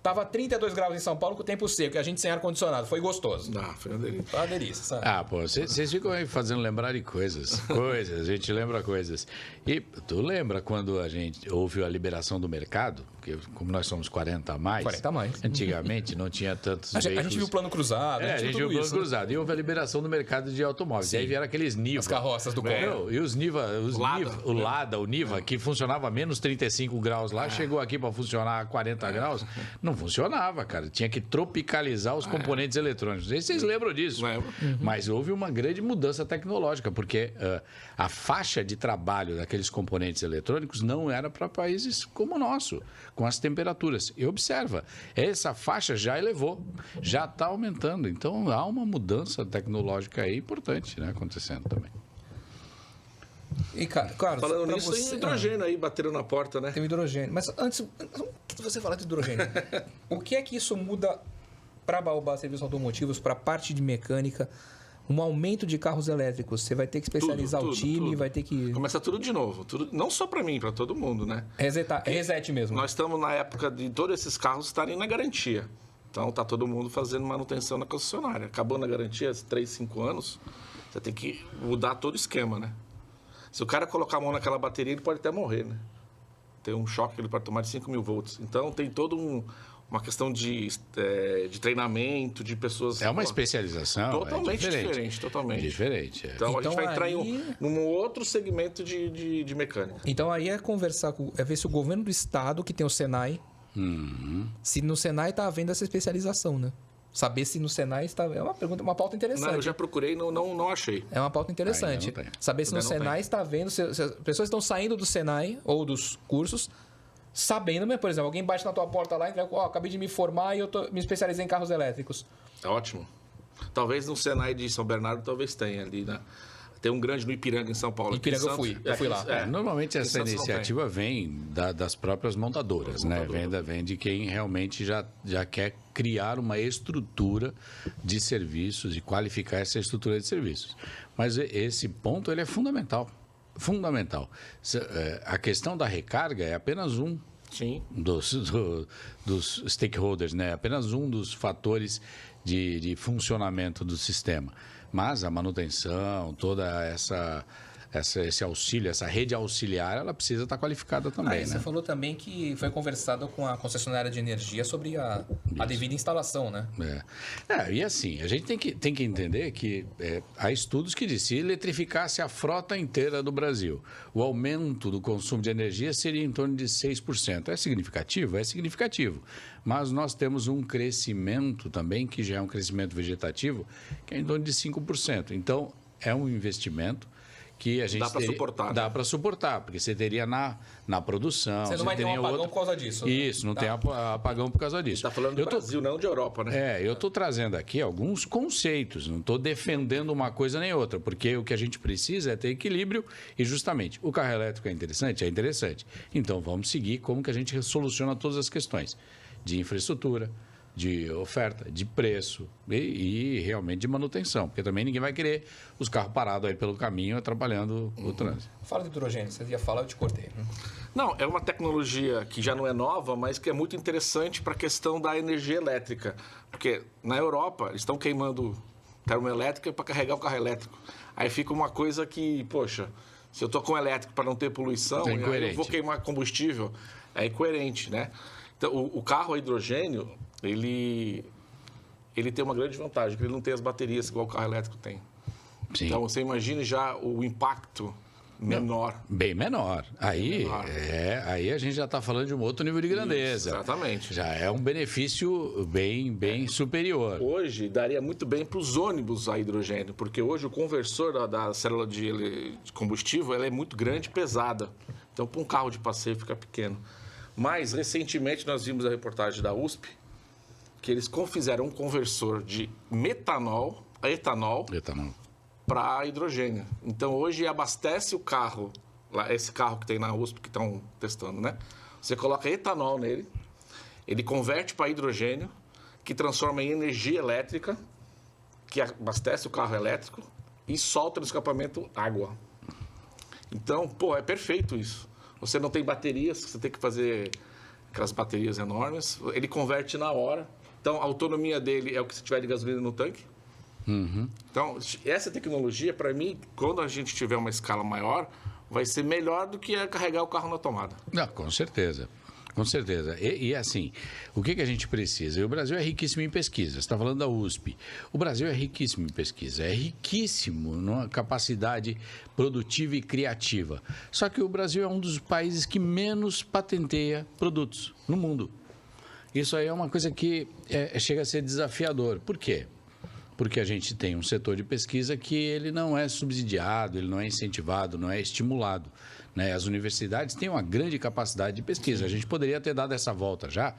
Tava 32 graus em São Paulo com o tempo seco e a gente sem ar-condicionado. Foi gostoso. Foi uma delícia. Foi uma delícia, sabe? Pô, vocês ficam aí fazendo lembrar de coisas. A gente lembra coisas. E tu lembra quando a gente houve a liberação do mercado? Porque como nós somos 40 a mais... 40 a mais. Antigamente não tinha tantos veículos. A gente viu o plano cruzado. A gente viu o plano cruzado. E houve a liberação do mercado de automóveis. E aí vieram aqueles Niva. As carroças do carro. E os Niva, o Lada, o Niva, que funcionava a menos 35 graus lá, chegou aqui para funcionar a 40 graus. Não funcionava, cara. Tinha que tropicalizar os componentes eletrônicos. Não sei se vocês lembram disso. Lembro. Mas houve uma grande mudança tecnológica, porque a faixa de trabalho daqueles componentes eletrônicos não era para países como o nosso, com as temperaturas. E observa, essa faixa já elevou, já está aumentando. Então há uma mudança tecnológica aí importante, né, acontecendo também. E, cara, falando nisso, tem hidrogênio aí batendo na porta, né? Tem hidrogênio. Mas antes de você falar de hidrogênio, o que é que isso muda para a Baobá Serviços Automotivos, para a parte de mecânica? Um aumento de carros elétricos. Você vai ter que especializar o time, vai ter que... Começa tudo de novo. Tudo, não só para mim, para todo mundo, né? Reset mesmo. Nós estamos na época de todos esses carros estarem na garantia. Então, tá todo mundo fazendo manutenção na concessionária. Acabou na garantia, 3, 5 anos, você tem que mudar todo o esquema, né? Se o cara colocar a mão naquela bateria, ele pode até morrer, né? Tem um choque, ele pode tomar de 5.000 volts. Então, tem todo uma questão de treinamento, de pessoas... É uma especialização. Totalmente diferente. Totalmente. Diferente. Então, a gente vai entrar num outro segmento de mecânica. Então, aí é conversar é ver se o governo do estado, que tem o Senai, se no Senai está havendo essa especialização, né? Saber se no Senai está... É uma pergunta, uma pauta interessante. Não, eu já procurei e não achei. É uma pauta interessante. Saber se no Senai está havendo... Se as pessoas estão saindo do Senai ou dos cursos... Sabendo, por exemplo, alguém bate na tua porta lá e diz, acabei de me formar e eu me especializei em carros elétricos. É ótimo. Talvez no Senai de São Bernardo, talvez tenha ali, né? Tem um grande no Ipiranga, em São Paulo. Ipiranga eu fui lá. Normalmente essa iniciativa vem das próprias montadoras, né? Vem de quem realmente já quer criar uma estrutura de serviços e qualificar essa estrutura de serviços. Mas esse ponto ele é fundamental. Fundamental. A questão da recarga é apenas um dos stakeholders, né? Apenas um dos fatores de funcionamento do sistema. Mas a manutenção, toda esse auxílio, essa rede auxiliar, ela precisa estar qualificada também, né? Você falou também que foi conversado com a concessionária de energia sobre a devida instalação, né? E assim, a gente tem que entender que há estudos que dizem, se eletrificasse a frota inteira do Brasil, o aumento do consumo de energia seria em torno de 6%. É significativo? É significativo. Mas nós temos um crescimento também, que já é um crescimento vegetativo, que é em torno de 5%. Então, é um investimento que a gente dá para suportar, porque você teria na produção. Você não vai ter um apagão por causa disso. Isso, não tem apagão por causa disso. Está falando do Brasil, não de Europa, né? Eu estou trazendo aqui alguns conceitos, não estou defendendo uma coisa nem outra, porque o que a gente precisa é ter equilíbrio e justamente o carro elétrico é interessante? É interessante. Então vamos seguir como que a gente soluciona todas as questões de infraestrutura, de oferta, de preço e realmente de manutenção, porque também ninguém vai querer os carros parados aí pelo caminho atrapalhando o trânsito. Fala de hidrogênio, você ia falar, eu te cortei. Não, é uma tecnologia que já não é nova, mas que é muito interessante para a questão da energia elétrica, porque na Europa eles estão queimando termoelétrica para carregar o carro elétrico. Aí fica uma coisa que, poxa, se eu estou com elétrico para não ter poluição, eu vou queimar combustível, é incoerente, né? Então, o carro a hidrogênio, ele tem uma grande vantagem, que ele não tem as baterias igual o carro elétrico tem. Sim. Então, você imagine já o impacto menor. Bem menor. Aí a gente já está falando de um outro nível de grandeza. Isso, exatamente. Já é um benefício bem superior. Hoje, daria muito bem para os ônibus a hidrogênio, porque hoje o conversor da célula de combustível ela é muito grande e pesada. Então, para um carro de passeio fica pequeno. Mas, recentemente, nós vimos a reportagem da USP, que eles fizeram um conversor de metanol a etanol. Para hidrogênio. Então, hoje abastece o carro, esse carro que tem na USP, que estão testando, né? Você coloca etanol nele, ele converte para hidrogênio, que transforma em energia elétrica, que abastece o carro elétrico e solta no escapamento água. Então, é perfeito isso. Você não tem baterias, você tem que fazer aquelas baterias enormes, ele converte na hora. Então, a autonomia dele é o que se tiver de gasolina no tanque. Então, essa tecnologia, para mim, quando a gente tiver uma escala maior, vai ser melhor do que carregar o carro na tomada. Não, com certeza. Com certeza. E assim, o que a gente precisa? E o Brasil é riquíssimo em pesquisa. Você está falando da USP. O Brasil é riquíssimo em pesquisa. É riquíssimo numa capacidade produtiva e criativa. Só que o Brasil é um dos países que menos patenteia produtos no mundo. Isso aí é uma coisa que chega a ser desafiador. Por quê? Porque a gente tem um setor de pesquisa que ele não é subsidiado, ele não é incentivado, não é estimulado, né? As universidades têm uma grande capacidade de pesquisa. A gente poderia ter dado essa volta já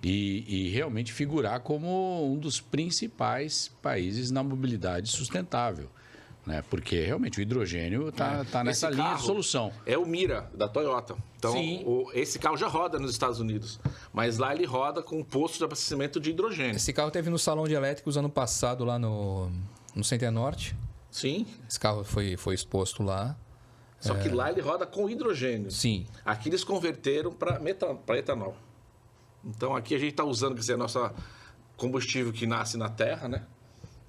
e realmente figurar como um dos principais países na mobilidade sustentável, né? Porque realmente o hidrogênio está nessa linha de solução. É o Mira, da Toyota. Então, esse carro já roda nos Estados Unidos, mas lá ele roda com um posto de abastecimento de hidrogênio. Esse carro teve no Salão de Elétricos ano passado, lá no Center Norte. Sim. Esse carro foi exposto lá. Só que lá ele roda com hidrogênio. Sim. Aqui eles converteram para etanol. Então, aqui a gente está usando, quer dizer, nosso combustível que nasce na terra, né?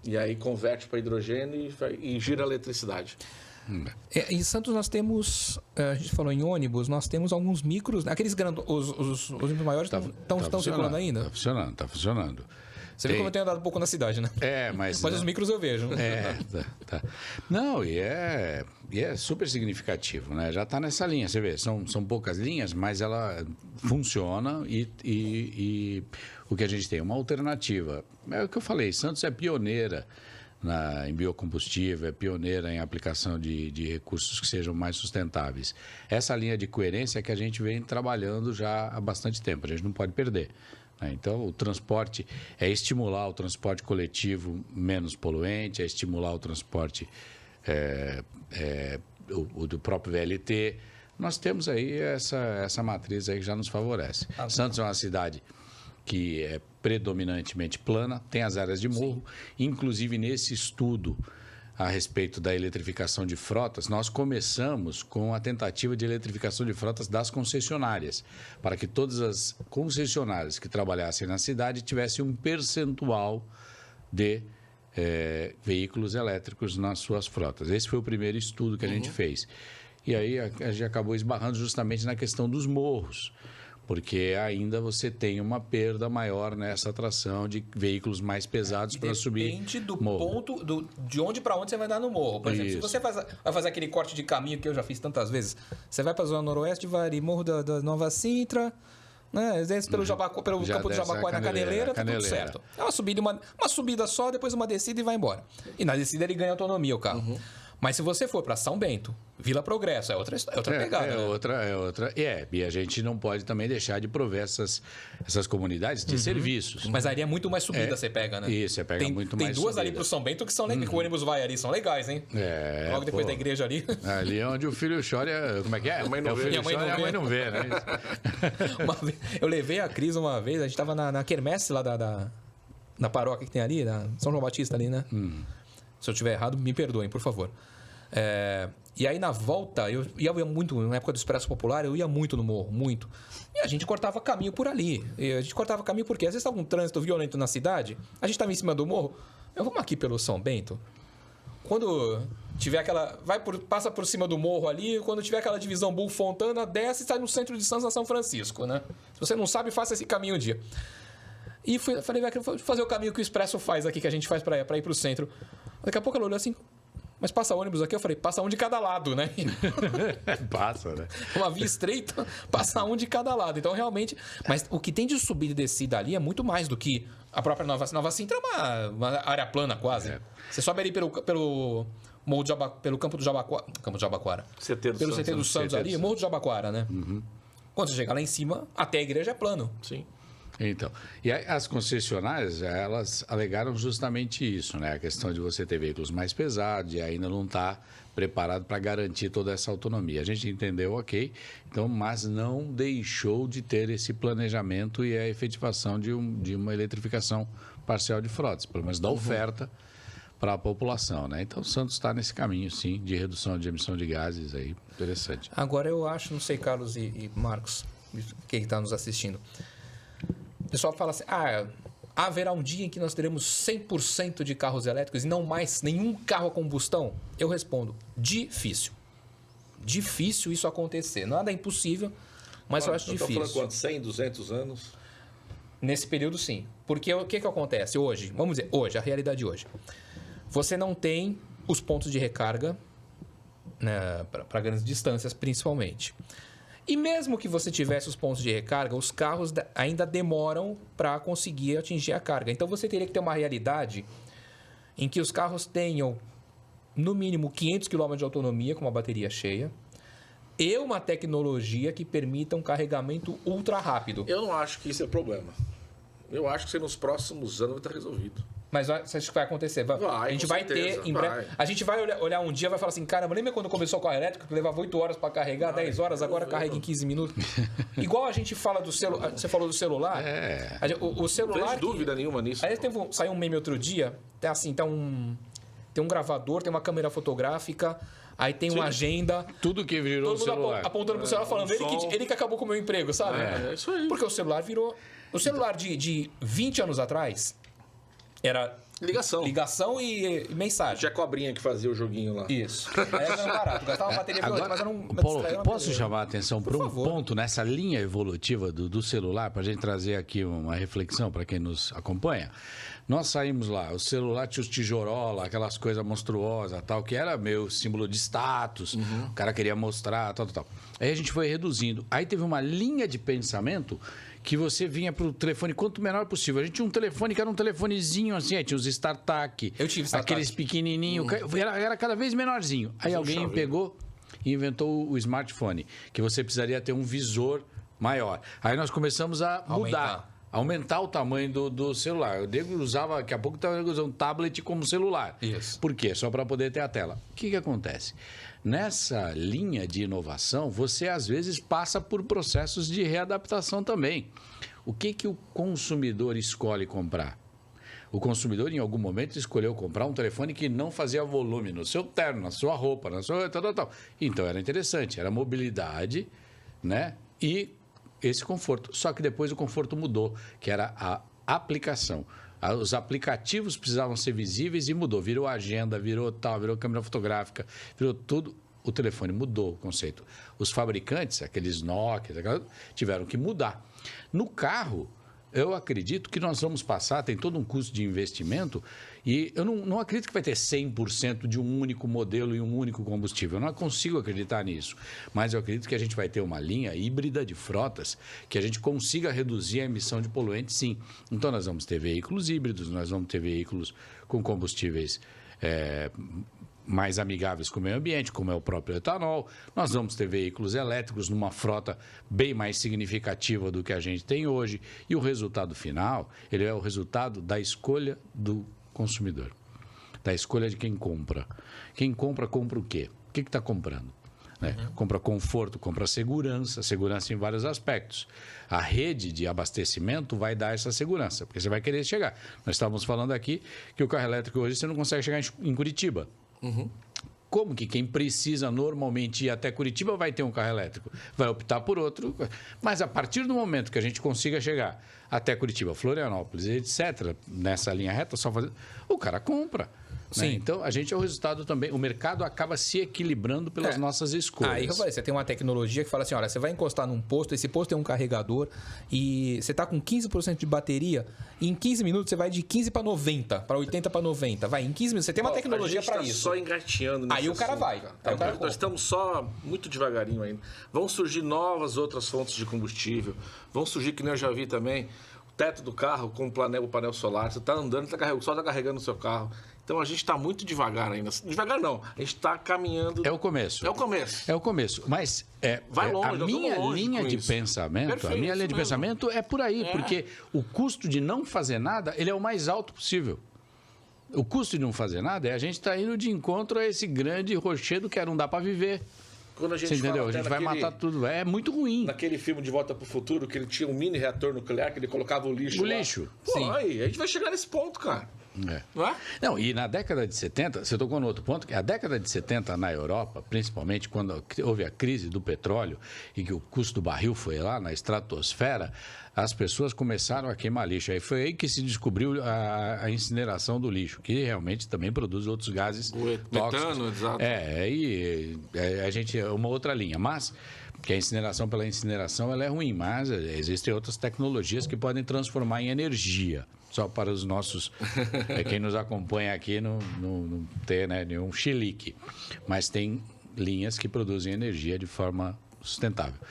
E aí converte para hidrogênio e gira a eletricidade. Em Santos nós temos, a gente falou em ônibus, nós temos alguns micros, aqueles grandes, os ônibus maiores estão circulando ainda? Está funcionando. Você vê como eu tenho andado um pouco na cidade, né? Mas os micros eu vejo. Tá. Não, e é super significativo, né? Já está nessa linha, você vê, são poucas linhas, mas ela funciona e o que a gente tem é uma alternativa. É o que eu falei, Santos é pioneira em biocombustível, é pioneira em aplicação de recursos que sejam mais sustentáveis. Essa linha de coerência é que a gente vem trabalhando já há bastante tempo, a gente não pode perder. Então, o transporte é estimular o transporte coletivo menos poluente, é estimular o transporte do próprio VLT. Nós temos aí essa matriz aí que já nos favorece. Santos é uma cidade que é predominantemente plana, tem as áreas de morro. Sim. Inclusive, nesse estudo a respeito da eletrificação de frotas, nós começamos com a tentativa de eletrificação de frotas das concessionárias, para que todas as concessionárias que trabalhassem na cidade tivessem um percentual de veículos elétricos nas suas frotas. Esse foi o primeiro estudo que a gente fez. E aí a gente acabou esbarrando justamente na questão dos morros, porque ainda você tem uma perda maior nessa atração de veículos mais pesados para subir. Depende do ponto, de onde para onde você vai dar no morro. Por exemplo, se você vai fazer aquele corte de caminho que eu já fiz tantas vezes, você vai para a Zona Noroeste, vai ali, Morro da Nova Sintra, né? Às vezes pelo Campo do Jabaquara na Caneleira, tá tudo certo. É uma subida só, depois uma descida e vai embora. E na descida ele ganha autonomia, o carro. Mas se você for para São Bento, Vila Progresso, é outra pegada. É outra. E a gente não pode também deixar de prover essas comunidades de serviços. Mas ali é muito mais subida, você pega, né? Isso, você pega muito mais subida. Tem duas subida ali pro São Bento que são legais, que o ônibus vai ali, são legais, hein? Logo depois da igreja ali. Ali é onde o filho chora, como é que é? A mãe não vê. A mãe não vê, né? Eu levei a Cris uma vez, a gente tava na quermesse lá da paróquia que tem ali, na São João Batista ali, né? Se eu estiver errado, me perdoem, por favor. E aí, na volta, eu ia muito, na época do Expresso Popular, eu ia muito no morro, muito. E a gente cortava caminho por ali. E a gente cortava caminho porque, às vezes, estava um trânsito violento na cidade, a gente estava em cima do morro, vamos aqui pelo São Bento. Quando tiver aquela... passa por cima do morro ali, quando tiver aquela divisão Bull Fontana, desce e sai no centro de Santos, na São Francisco, né? Se você não sabe, faça esse caminho um dia. E falei, vou fazer o caminho que o Expresso faz aqui, que a gente faz para ir pro centro. Daqui a pouco ela olhou assim... Mas passa ônibus aqui? Eu falei, passa um de cada lado, né? Passa, né? Uma via estreita, passa um de cada lado. Então, realmente... Mas o que tem de subida e descida ali é muito mais do que a própria Nova Sintra, é uma área plana quase. Você sobe ali pelo pelo Campo do Jabaquara. Pelo CT dos Santos ali, Morro do Jabaquara, né? Quando você chega lá em cima, até a igreja é plano. Sim. Então, e aí, as concessionárias, elas alegaram justamente isso, né? A questão de você ter veículos mais pesados e ainda não estar preparado para garantir toda essa autonomia. A gente entendeu, ok, então, mas não deixou de ter esse planejamento e a efetivação de uma eletrificação parcial de frotas, pelo menos da oferta para a população, né? Então, o Santos está nesse caminho, sim, de redução de emissão de gases aí, interessante. Agora eu acho, não sei, Carlos e Marcos, quem está nos assistindo, o pessoal fala assim, haverá um dia em que nós teremos 100% de carros elétricos e não mais nenhum carro a combustão? Eu respondo, difícil. Difícil isso acontecer. Nada é impossível, mas eu acho difícil. Estou falando quanto? 100, 200 anos? Nesse período, sim. Porque o que acontece hoje? Vamos dizer, hoje, a realidade de hoje. Você não tem os pontos de recarga, né, para grandes distâncias, principalmente. E mesmo que você tivesse os pontos de recarga, os carros ainda demoram para conseguir atingir a carga. Então, você teria que ter uma realidade em que os carros tenham, no mínimo, 500 km de autonomia com uma bateria cheia e uma tecnologia que permita um carregamento ultra rápido. Eu não acho que isso é problema. Eu acho que nos próximos anos vai estar resolvido. Mas você acha que vai acontecer? A gente vai ter em breve. A gente vai olhar um dia e vai falar assim: caramba, lembra quando começou o carro elétrico que levava 8 horas para carregar, 10 horas, agora carrega em 15 minutos? Igual a gente fala do celular. Você falou do celular? O celular. Não tem dúvida nenhuma nisso. Aí saiu um meme outro dia, assim, tem um gravador, tem uma câmera fotográfica. Aí tem uma agenda. Tudo que virou todo mundo celular. Apontando pro celular, falando ele que acabou com o meu emprego, sabe? É isso aí. Porque o celular virou. O celular de 20 anos atrás era ligação e mensagem. Tinha a cobrinha que fazia o joguinho lá. Isso. Aí era barato. Gastava uma bateria violenta, mas era Paulo, posso chamar a atenção para um ponto nessa linha evolutiva do celular, para a gente trazer aqui uma reflexão para quem nos acompanha? Nós saímos lá, o celular tinha os tijorola, aquelas coisas monstruosas, tal, que era meu símbolo de status, o cara queria mostrar, tal. Aí a gente foi reduzindo. Aí teve uma linha de pensamento que você vinha para o telefone quanto menor possível. A gente tinha um telefone que era um telefonezinho assim, aí tinha os StarTAC. Eu tive StarTAC. Aqueles pequenininhos, era cada vez menorzinho. Aí alguém pegou e inventou o smartphone, que você precisaria ter um visor maior. Aí nós começamos a aumentar o tamanho do celular. O Diego usava, daqui a pouco estava usando um tablet como celular. Isso. Por quê? Só para poder ter a tela. O que acontece? Nessa linha de inovação, você às vezes passa por processos de readaptação também. O que o consumidor escolhe comprar? O consumidor, em algum momento, escolheu comprar um telefone que não fazia volume no seu terno, na sua roupa, na sua... tal. Então, era interessante. Era mobilidade, né? E esse conforto. Só que depois o conforto mudou, que era a aplicação. Os aplicativos precisavam ser visíveis e mudou. Virou agenda, virou câmera fotográfica, virou tudo. O telefone mudou o conceito. Os fabricantes, aqueles Nokia, tiveram que mudar. No carro, eu acredito que nós vamos passar, tem todo um custo de investimento, e eu não acredito que vai ter 100% de um único modelo e um único combustível. Eu não consigo acreditar nisso. Mas eu acredito que a gente vai ter uma linha híbrida de frotas que a gente consiga reduzir a emissão de poluentes, sim. Então, nós vamos ter veículos híbridos, nós vamos ter veículos com combustíveis mais amigáveis com o meio ambiente, como é o próprio etanol. Nós vamos ter veículos elétricos numa frota bem mais significativa do que a gente tem hoje. E o resultado final, ele é o resultado da escolha do consumidor, da escolha de quem compra. Quem compra o quê? O que está comprando? Compra conforto, compra segurança em vários aspectos. A rede de abastecimento vai dar essa segurança, porque você vai querer chegar. Nós estávamos falando aqui que o carro elétrico hoje você não consegue chegar em Curitiba. Como que quem precisa normalmente ir até Curitiba vai ter um carro elétrico? Vai optar por outro. Mas a partir do momento que a gente consiga chegar até Curitiba, Florianópolis, etc., nessa linha reta, o cara compra. Sim. Né? Então, a gente é o resultado também. O mercado acaba se equilibrando pelas nossas escolhas. Aí eu falei, você tem uma tecnologia que fala assim, olha, você vai encostar num posto, esse posto tem um carregador e você está com 15% de bateria e em 15 minutos você vai de 15 para 90, para 80 para 90. Vai, em 15 minutos. Você tem uma tecnologia para isso. Só engateando nisso. Aí o cara vai. Nós estamos só muito devagarinho ainda. Vão surgir outras fontes de combustível. Vão surgir, que nem eu já vi também, teto do carro com o painel solar, você está andando, só está carregando o seu carro. Então a gente está muito devagar ainda. Devagar não, a gente está caminhando. É o começo. É o começo. É o começo. Mas Vai longe, a minha linha de pensamento, Perfeito, a minha linha de mesmo. pensamento é por aí, porque o custo de não fazer nada, ele é o mais alto possível. O custo de não fazer nada é a gente estar indo de encontro a esse grande rochedo que não dá para viver. Quando a gente Você entendeu? fala A gente até vai matar tudo. É muito ruim. Naquele filme De Volta para o Futuro, que ele tinha um mini reator nuclear, que ele colocava o lixo O lá. lixo. Pô, Sim. aí, a gente vai chegar nesse ponto, cara. É. Não é? Não, e na década de 70, você tocou no outro ponto, que a década de 70 na Europa, principalmente quando houve a crise do petróleo e que o custo do barril foi lá na estratosfera, as pessoas começaram a queimar lixo. Aí foi aí que se descobriu a incineração do lixo, que realmente também produz outros gases tóxicos. Metano, exato. Aí a gente é uma outra linha, mas que a incineração pela incineração ela é ruim, mas existem outras tecnologias que podem transformar em energia. Só para os nossos, quem nos acompanha aqui não ter nenhum chilique. Mas tem linhas que produzem energia de forma sustentável.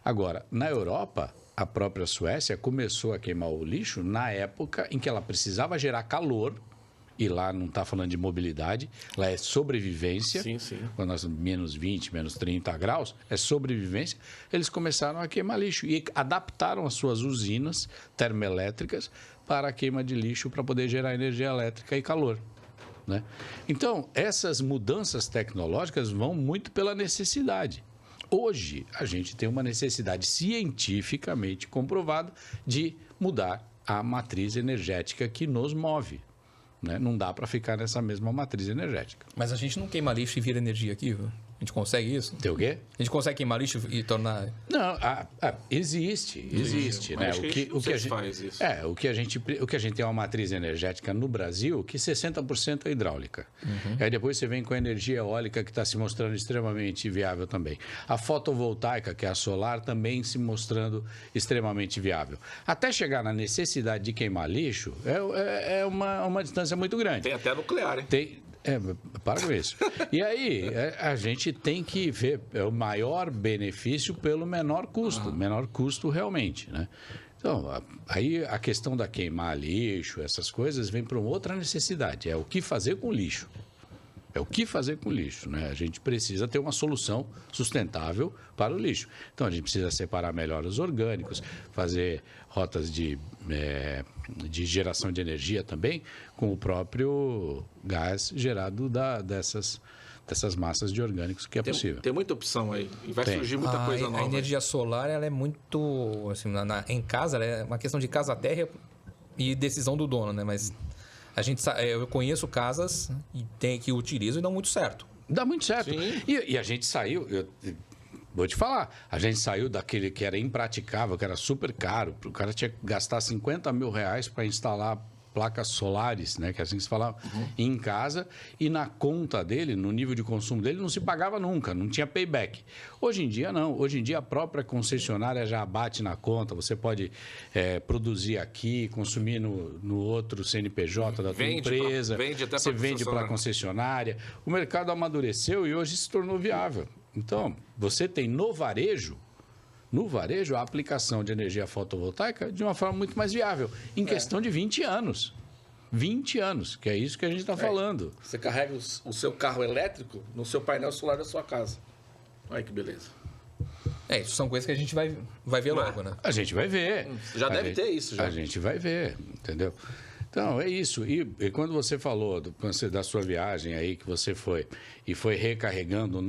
Agora, na Europa, a própria Suécia começou a queimar o lixo na época em que ela precisava gerar calor, e lá não está falando de mobilidade, lá é sobrevivência. Sim, sim. Quando nós menos 20, menos 30 graus, é sobrevivência. Eles começaram a queimar lixo e adaptaram as suas usinas termoelétricas para a queima de lixo para poder gerar energia elétrica e calor. Né? Então, essas mudanças tecnológicas vão muito pela necessidade. Hoje, a gente tem uma necessidade cientificamente comprovada de mudar a matriz energética que nos move. Né? Não dá para ficar nessa mesma matriz energética. Mas a gente não queima lixo e vira energia aqui, viu? A gente consegue isso? Tem o quê? A gente consegue queimar lixo e tornar... Não, existe, né? Mas O que a gente tem é uma matriz energética no Brasil que 60% é hidráulica. Aí depois você vem com a energia eólica que está se mostrando extremamente viável também. A fotovoltaica, que é a solar, também se mostrando extremamente viável. Até chegar na necessidade de queimar lixo é uma distância muito grande. Tem até nuclear, hein? Para com isso. E aí, a gente tem que ver o maior benefício pelo menor custo realmente, né? Então, aí a questão da queimar lixo, essas coisas, vem para uma outra necessidade, é o que fazer com o lixo. É o que fazer com o lixo, né? A gente precisa ter uma solução sustentável para o lixo. Então, a gente precisa separar melhor os orgânicos, fazer rotas de geração de energia também, com o próprio gás gerado dessas massas de orgânicos que é possível. Tem muita opção aí e vai surgir muita coisa nova. A energia solar, ela é muito... Assim, em casa, ela é uma questão de casa-terra e decisão do dono, né? Mas... eu conheço casas que utilizam e dão muito certo. Dá muito certo. Sim. E a gente saiu, vou te falar, a gente saiu daquele que era impraticável, que era super caro. O cara tinha que gastar 50 mil reais para instalar placas solares, né, que é assim que se fala, em casa, e na conta dele, no nível de consumo dele, não se pagava nunca, não tinha payback. Hoje em dia, não. Hoje em dia, a própria concessionária já bate na conta, você pode produzir aqui, consumir no outro CNPJ da tua empresa, você vende para a concessionária. O mercado amadureceu e hoje se tornou viável. Então, você tem no varejo, a aplicação de energia fotovoltaica de uma forma muito mais viável, em questão de 20 anos. 20 anos, que é isso que a gente está falando. Você carrega o seu carro elétrico no seu painel solar da sua casa. Olha que beleza. Isso são coisas que a gente vai ver logo, né? A gente vai ver. Já deve ter isso, já. A gente vai ver, entendeu? Então, é isso. E quando você falou da sua viagem aí, que você foi e foi recarregando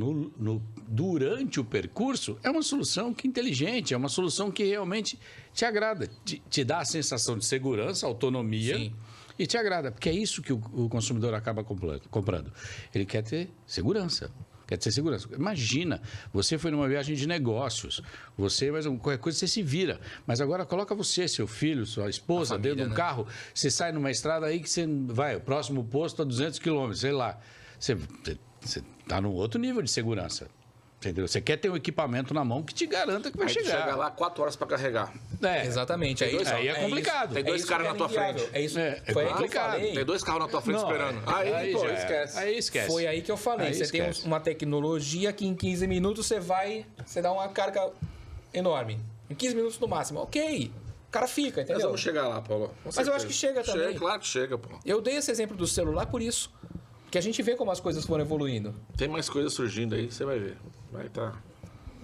durante o percurso, é uma solução que inteligente, é uma solução que realmente te agrada, te dá a sensação de segurança, autonomia. Sim. E te agrada, porque é isso que o consumidor acaba comprando. Ele quer ter segurança. Quer ter segurança. Imagina, você foi numa viagem de negócios, mas qualquer coisa você se vira. Mas agora coloca você, seu filho, sua esposa, dentro de um carro, você sai numa estrada aí que você vai, o próximo posto a 200 quilômetros, sei lá. Você está num outro nível de segurança. Entendeu? Você quer ter um equipamento na mão que te garanta que vai chegar. Chega lá 4 horas para carregar. Exatamente. Aí é complicado. Tem 2 caras na tua frente. Foi complicado. Tem 2 carros na tua frente esperando. Aí esquece. Aí esquece. Foi aí que eu falei. Você tem uma tecnologia que em 15 minutos você dá uma carga enorme. Em 15 minutos no máximo. Ok. cara fica, entendeu? Nós vamos chegar lá, Paulo. Mas eu acho que chega também. Chega, claro que chega, pô. Eu dei esse exemplo do celular por isso. Que a gente vê como as coisas foram evoluindo. Tem mais coisas surgindo aí, você vai ver. Vai estar...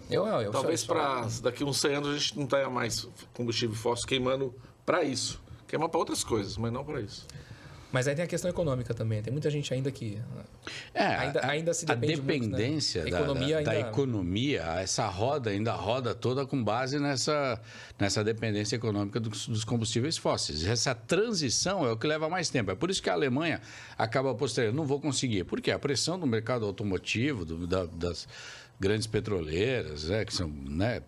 Eu Talvez para daqui uns 100 anos a gente não tenha mais combustível fóssil queimando para isso. Queima para outras coisas, mas não para isso. Mas aí tem a questão econômica também. Tem muita gente ainda que... ainda se depende a dependência muito, né? da economia, essa roda ainda roda toda com base nessa dependência econômica dos combustíveis fósseis. Essa transição é o que leva mais tempo. É por isso que a Alemanha acaba postergando. Não vou conseguir. Por quê? A pressão do mercado automotivo, das grandes petroleiras, que são, né,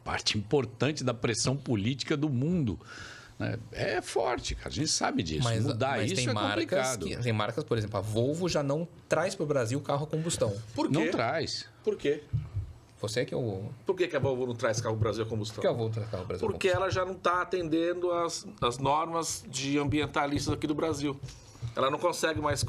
parte importante da pressão política do mundo. É forte, cara. A gente sabe disso. Mudar isso é complicado. Tem marcas, por exemplo, a Volvo já não traz para o Brasil carro a combustão. Por quê? Não traz. Por quê? Você que é o... Por que a Volvo não traz carro Brasil a combustão? Por que a Volvo traz carro Brasil a Porque ela já não está atendendo as normas de ambientalistas aqui do Brasil. Ela não consegue mais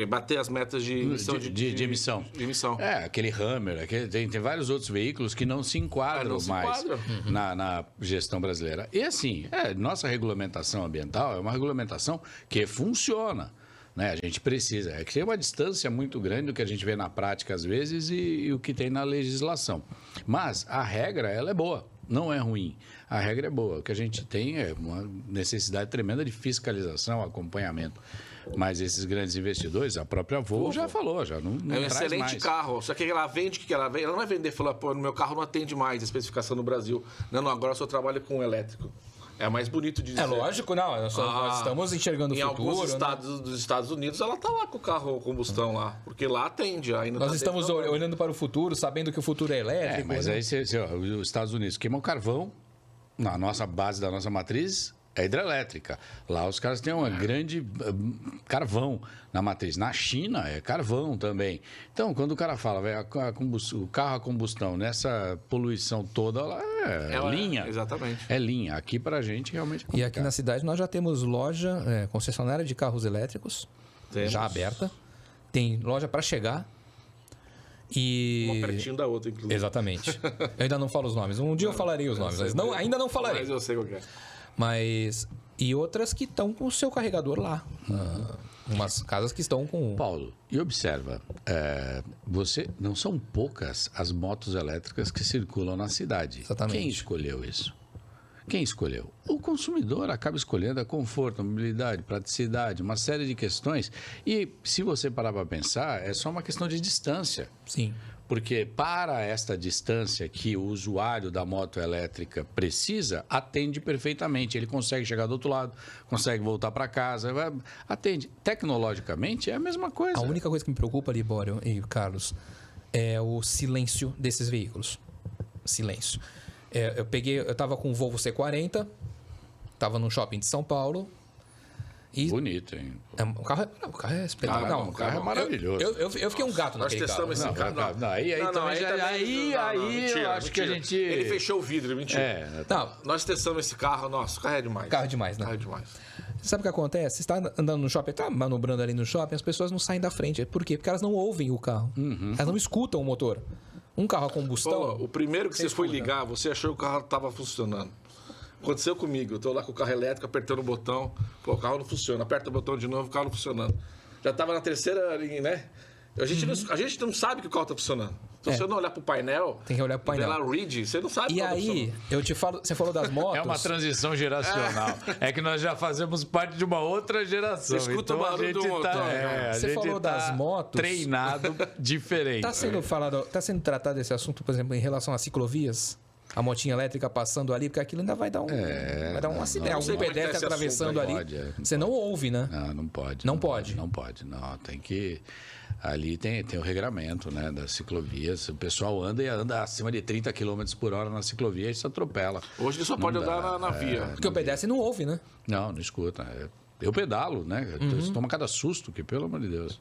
bater as metas de emissão. De emissão. De emissão. Aquele Hummer, tem vários outros veículos que não se enquadram mais na gestão brasileira. E assim, nossa regulamentação ambiental é uma regulamentação que funciona. Né? A gente precisa. É que tem uma distância muito grande do que a gente vê na prática às vezes e o que tem na legislação. Mas a regra, ela é boa. Não é ruim. A regra é boa. O que a gente tem é uma necessidade tremenda de fiscalização, acompanhamento. Mas esses grandes investidores, a própria Volvo já falou, já não é um traz excelente mais. carro. Só que ela vende o que ela vende. Ela não vai vender e falar, pô, no meu carro não atende mais a especificação no Brasil. Não, agora eu só trabalho com elétrico. É mais bonito de dizer. É lógico, não. Nós estamos enxergando o futuro. Em alguns estados dos Estados Unidos, ela tá lá com o carro combustão lá. Porque lá atende ainda. Nós estamos olhando para o futuro, sabendo que o futuro é elétrico. Mas aí, os Estados Unidos queimam carvão na nossa base da nossa matriz. É hidrelétrica. Lá os caras têm uma grande carvão na matriz. Na China é carvão também. Então, quando o cara fala, o carro a combustão nessa poluição toda, ela é linha. Exatamente. É linha. Aqui pra gente realmente é complicado. E aqui na cidade nós já temos loja, concessionária de carros elétricos, já aberta. Tem loja para chegar. Uma pertinho da outra, inclusive. Exatamente. Eu ainda não falo os nomes. Um dia eu falarei os nomes, mas ainda não falarei. Mas eu sei o que é. E outras que estão com o seu carregador lá. Umas casas que estão com... Paulo, e observa, não são poucas as motos elétricas que circulam na cidade. Exatamente. Quem escolheu isso? Quem escolheu? O consumidor acaba escolhendo a conforto, a mobilidade, praticidade, uma série de questões. E se você parar para pensar, é só uma questão de distância. Sim. Porque para esta distância que o usuário da moto elétrica precisa, atende perfeitamente. Ele consegue chegar do outro lado, consegue voltar para casa, atende. Tecnologicamente é a mesma coisa. A única coisa que me preocupa, Libório e Carlos, é o silêncio desses veículos. Silêncio. Eu estava com o Volvo C40, estava num shopping de São Paulo. Bonito, hein? O carro é espetacular. O carro é maravilhoso. Eu fiquei um gato naquele carro. Nós testamos esse carro. Aí eu acho que a gente... Ele fechou o vidro, mentira. Nós testamos esse carro, nossa, o carro é demais. Carro é demais, né? Carro é demais. Sabe o que acontece? Você está andando no shopping, está manobrando ali no shopping, as pessoas não saem da frente. Por quê? Porque elas não ouvem o carro. Elas não escutam o motor. Um carro a combustão... Pô, o primeiro que você foi ligar, você achou que o carro estava funcionando. Aconteceu comigo, eu tô lá com o carro elétrico, apertando o botão, o carro não funciona, aperta o botão de novo, o carro não funcionando. Já tava na terceira linha, né? A gente não sabe que o carro tá funcionando. Se você não olhar pro painel, tem que olhar pro painel. Ver lá o read, você não sabe que o carro tá funcionando. E aí, eu te falo, você falou das motos... É uma transição geracional. É que nós já fazemos parte de uma outra geração. Você escuta o barulho do motor. Você falou das motos... Treinado diferente. Tá sendo tratado esse assunto, por exemplo, em relação às ciclovias? A motinha elétrica passando ali, porque aquilo ainda vai dar um acidente. Algum pedestre atravessando ali. Você não ouve, né? Não pode. Não pode. Não, tem que... Ali tem o regramento, né, das ciclovias. O pessoal anda acima de 30 km por hora na ciclovia e se atropela. Hoje ele só pode andar na via. Porque o pedestre não ouve, né? Não escuta. Eu pedalo, né? Toma cada susto, que pelo amor de Deus.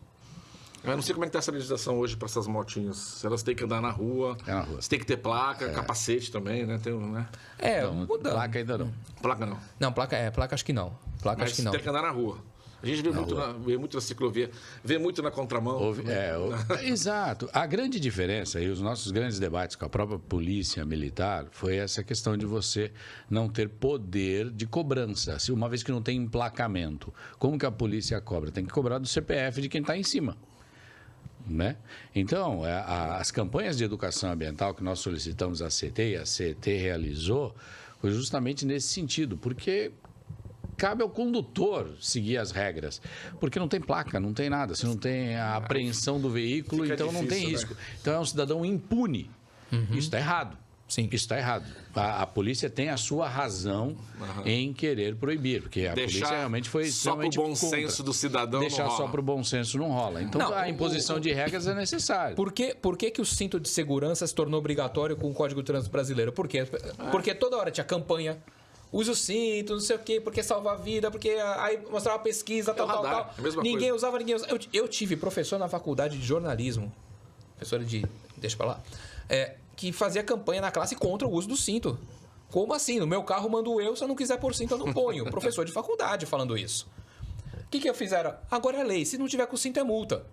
Eu não sei como é que tá essa legislação hoje para essas motinhas. Se elas têm que andar na rua. Se tem que ter placa, capacete também, né? Né? Placa ainda não. Placa não. Não, placa acho que não. Acho que não. Tem que andar na rua. A gente vê muito na ciclovia, vê muito na contramão. Exato. A grande diferença, e os nossos grandes debates com a própria polícia militar, foi essa questão de você não ter poder de cobrança. Se uma vez que não tem emplacamento, como que a polícia cobra? Tem que cobrar do CPF de quem está em cima. Né? Então, as campanhas de educação ambiental que nós solicitamos à CT e a CT realizou, foi justamente nesse sentido, porque cabe ao condutor seguir as regras, porque não tem placa, não tem nada, se não tem a apreensão do veículo, então difícil, não tem risco. Né? Então é um cidadão impune. Isso está errado. Sim. Isso está errado. A polícia tem a sua razão em querer proibir, porque a polícia realmente foi extremamente só para o bom senso do cidadão deixar só para o bom senso não rola. Então a imposição de regras é necessária. Por que o cinto de segurança se tornou obrigatório com o Código de Trânsito Brasileiro? Por quê? Porque toda hora tinha campanha. Use o cinto, não sei o quê, porque salva a vida, porque aí mostrava pesquisa, tal. Ninguém usava. Eu tive professor na faculdade de jornalismo, professora de... deixa pra lá, que fazia campanha na classe contra o uso do cinto. Como assim? No meu carro mando eu, se eu não quiser pôr cinto eu não ponho. Professor de faculdade falando isso. O que eu fizeram? Agora é lei, se não tiver com cinto é multa.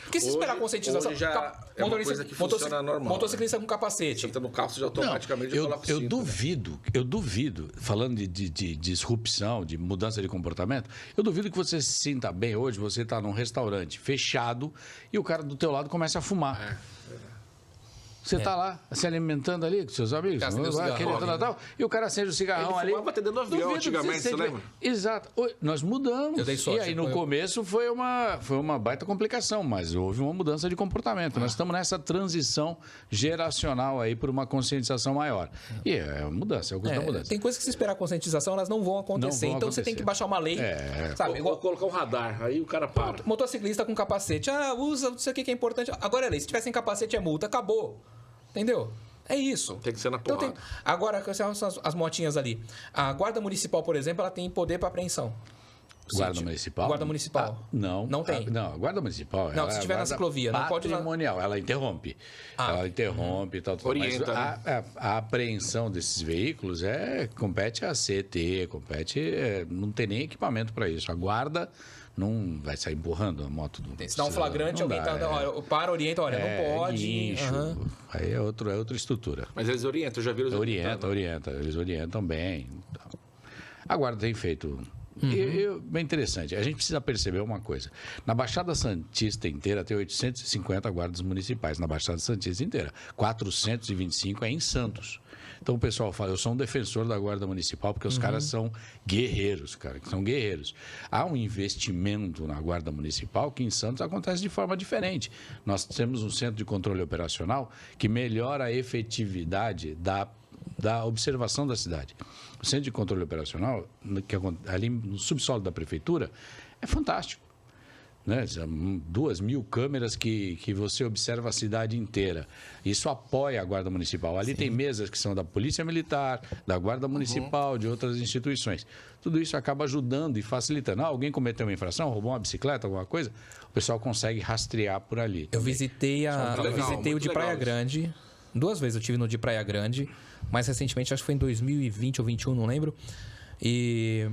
Porque se esperar a conscientização... Hoje já é uma coisa que funciona normal. Motociclista com capacete. Você entra no carro, você já automaticamente coloca o cinto. Eu duvido, falando de disrupção, de mudança de comportamento, eu duvido que você se sinta bem hoje, você está num restaurante fechado e o cara do teu lado começa a fumar. Você está lá se alimentando ali com seus amigos, e o cara acende o cigarrão ali. Ele fumava até dentro do avião antigamente, você lembra? Exato. Nós mudamos. Eu dei sorte, e aí no começo foi uma baita complicação, mas houve uma mudança de comportamento. Nós estamos nessa transição geracional aí por uma conscientização maior. E é uma mudança, é o custo da mudança. Tem coisas que se esperar a conscientização, elas não vão acontecer. Então você tem que baixar uma lei, sabe? Ou colocar um radar, aí o cara para. Motociclista com capacete. Usa, não sei o que é importante. Agora é lei, se tiver sem capacete é multa, acabou. Entendeu? É isso. Tem que ser na porrada. Então, agora, as motinhas ali. A Guarda Municipal, por exemplo, ela tem poder para apreensão. Guarda Municipal? Guarda Municipal. Não tem. Não, a Guarda Municipal... Não, se estiver na ciclovia, não pode... patrimonial, ela interrompe. Ela interrompe e tal. Orienta, mas a apreensão desses veículos compete à CT, não tem nem equipamento para isso. A Guarda... não vai sair empurrando a moto do... Se dá um flagrante, alguém orienta, olha, não pode. Guincho, aí é outra estrutura. Mas eles orientam, eu já vi eles orientam. Eles orientam bem. A Guarda tem feito... bem interessante. A gente precisa perceber uma coisa. Na Baixada Santista inteira tem 850 guardas municipais. Na Baixada Santista inteira. 425 é em Santos. Então o pessoal fala, eu sou um defensor da Guarda Municipal porque os caras são guerreiros, Há um investimento na Guarda Municipal que em Santos acontece de forma diferente. Nós temos um centro de controle operacional que melhora a efetividade da observação da cidade. O centro de controle operacional, ali no subsolo da prefeitura, é fantástico. Né? 2.000 câmeras que você observa a cidade inteira. Isso apoia a Guarda Municipal. Ali tem mesas que são da Polícia Militar, da Guarda Municipal, de outras instituições. Tudo isso acaba ajudando e facilitando. Alguém cometeu uma infração, roubou uma bicicleta, alguma coisa, o pessoal consegue rastrear por ali. Eu visitei o de Praia Grande. 2 vezes eu tive no de Praia Grande. Mais recentemente, acho que foi em 2020 ou 2021, não lembro. E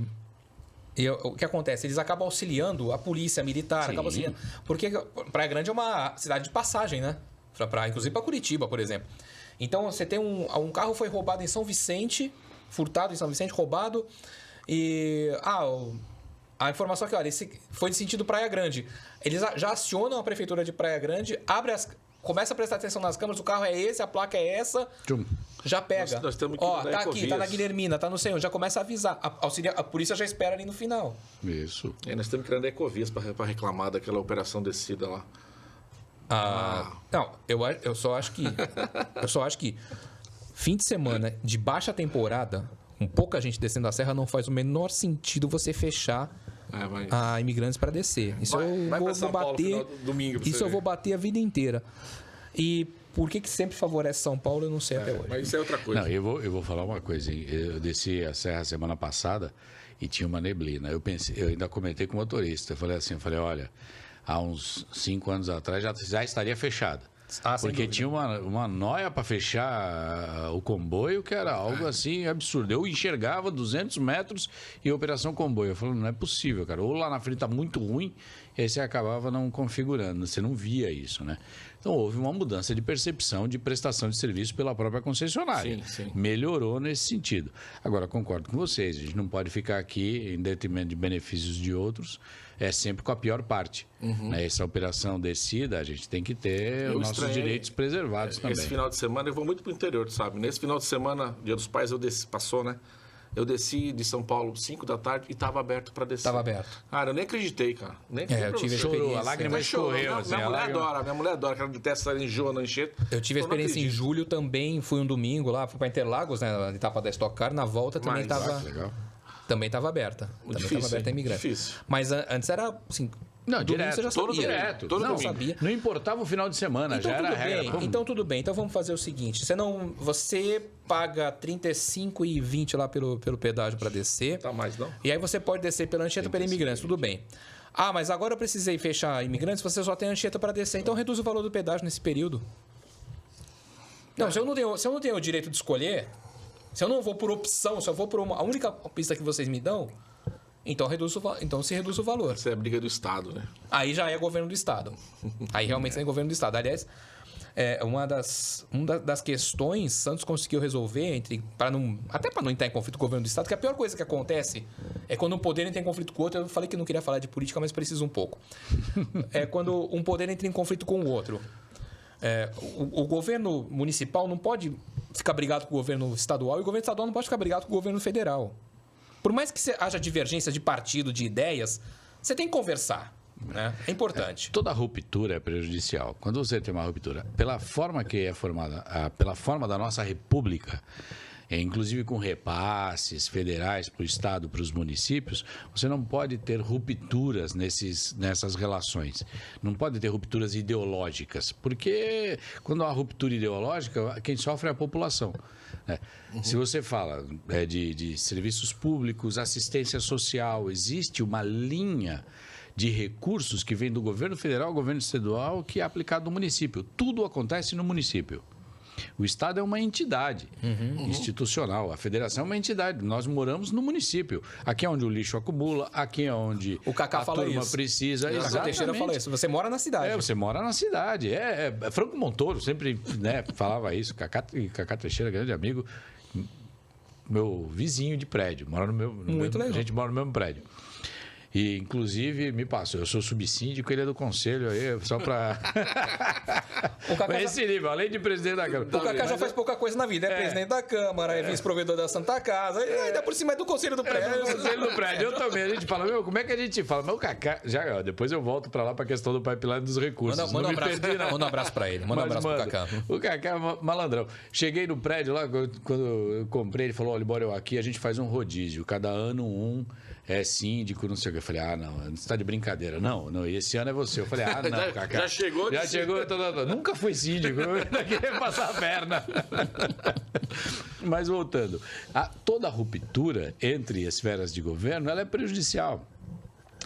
o que acontece? Eles acabam auxiliando a polícia militar, acabam auxiliando. Porque Praia Grande é uma cidade de passagem, né? Inclusive para Curitiba, por exemplo. Então, você tem um carro foi roubado em São Vicente, furtado em São Vicente, roubado. E a informação é que, olha, esse foi de sentido Praia Grande. Eles já acionam a prefeitura de Praia Grande, começa a prestar atenção nas câmeras, o carro é esse, a placa é essa, já pega. Nós temos que tá aqui, tá na Guilhermina, tá no sei onde, já começa a avisar. A polícia já espera ali no final. Isso. Nós temos que ir na Ecovias para reclamar daquela operação descida lá. Não, eu só acho que fim de semana de baixa temporada, com pouca gente descendo a serra, não faz o menor sentido você fechar a imigrantes para descer. Isso eu vou bater. Isso eu vou bater a vida inteira. E por que sempre favorece São Paulo, eu não sei até hoje. Mas isso é outra coisa. Não, eu vou falar uma coisa. Eu desci a serra semana passada e tinha uma neblina. Eu ainda comentei com o motorista. Eu falei assim, olha, há uns 5 anos atrás já estaria fechada. Sem Porque dúvida. tinha uma noia para fechar o comboio que era algo assim absurdo. Eu enxergava 200 metros e operação comboio. Eu falei, não é possível, cara. Ou lá na frente tá muito ruim, e aí você acabava não configurando. Você não via isso, né? Então houve uma mudança de percepção de prestação de serviço pela própria concessionária. Sim. Melhorou nesse sentido. Agora, concordo com vocês, a gente não pode ficar aqui em detrimento de benefícios de outros, é sempre com a pior parte. Né? Essa operação descida, a gente tem que ter os nossos direitos preservados também. Esse final de semana eu vou muito pro interior, sabe? Nesse final de semana, Dia dos Pais, passou, né? Eu desci de São Paulo 5 da tarde e estava aberto para descer. Tava aberto. Cara, eu nem acreditei, cara. Nem Eu tive Chorou, a lágrima escorreu. Assim, minha mulher adora, que ela detesta ela enjoa, não encher. Eu tive a experiência em julho também, fui um domingo lá, fui para Interlagos, né, na etapa da Stock Car, na volta também estava Legal. também estava aberta. Também difícil, estava aberta a hein? imigrante. Difícil. Mas antes era assim, Não, domingo direto, você já todo sabia. direto. Todo Não, mundo sabia. Não importava o final de semana, Então já era tudo a regra. bem. Como? Então tudo bem. Então vamos fazer o seguinte, você paga R$ 35,20 lá pelo pedágio para descer. Tá mais, não? E aí você pode descer pela Anchieta pela Imigrantes, tudo bem. Ah, mas agora eu precisei fechar Imigrantes, você só tem Anchieta para descer, então reduz o valor do pedágio nesse período. Não, se eu não tenho o direito de escolher, se eu não vou por opção, se eu vou por a única pista que vocês me dão, então se reduz o valor. Essa é a briga do Estado, né? Aí já é governo do Estado. Aí realmente é governo do Estado. Aliás, uma das questões Santos conseguiu resolver até para não entrar em conflito com o governo do Estado, que a pior coisa que acontece é quando um poder entra em conflito com o outro. Eu falei que não queria falar de política, mas preciso um pouco. É quando um poder entra em conflito com o outro. O governo municipal não pode ficar brigado com o governo estadual e o governo estadual não pode ficar brigado com o governo federal. Por mais que haja divergência de partido, de ideias, você tem que conversar. Né? É importante. Toda ruptura é prejudicial. Quando você tem uma ruptura, pela forma que é formada, pela forma da nossa república, inclusive com repasses federais para o Estado, para os municípios, você não pode ter rupturas nessas relações. Não pode ter rupturas ideológicas, porque quando há ruptura ideológica, quem sofre é a população. Né? Se você fala de serviços públicos, assistência social, existe uma linha de recursos que vem do governo federal, governo estadual, que é aplicado no município. Tudo acontece no município. O Estado é uma entidade institucional, a federação é uma entidade. Nós moramos no município. Aqui é onde o lixo acumula, aqui é onde o Cacá a fala turma isso. precisa. O Cacá Teixeira fala isso. Você mora na cidade. Você mora na cidade. Franco Montoro sempre falava isso. Cacá Teixeira, grande amigo, meu vizinho de prédio. Mora Muito legal. A gente mora no mesmo prédio. E, inclusive, me passou. Eu sou subsíndico, ele é do conselho aí, só para... Esse nível, além de presidente da Câmara. O Cacá já faz pouca coisa na vida. É presidente da Câmara, é vice-provedor da Santa Casa, e ainda por cima é do conselho do prédio. Do conselho do prédio. Eu também. A gente fala, como é que a gente fala? Mas o Cacá... Depois eu volto para lá para a questão do pipeline dos recursos. Manda um abraço para ele. Manda um abraço pro Cacá. O Cacá é malandrão. Cheguei no prédio lá, quando eu comprei, ele falou, olha, bora aqui, a gente faz um rodízio. Cada ano síndico, não sei o que. Eu falei, não, você está de brincadeira. Não, esse ano é você. Eu falei, não, Cacá. Já chegou. Nunca fui síndico, eu queria passar a perna. Mas voltando, toda ruptura entre esferas de governo, ela é prejudicial.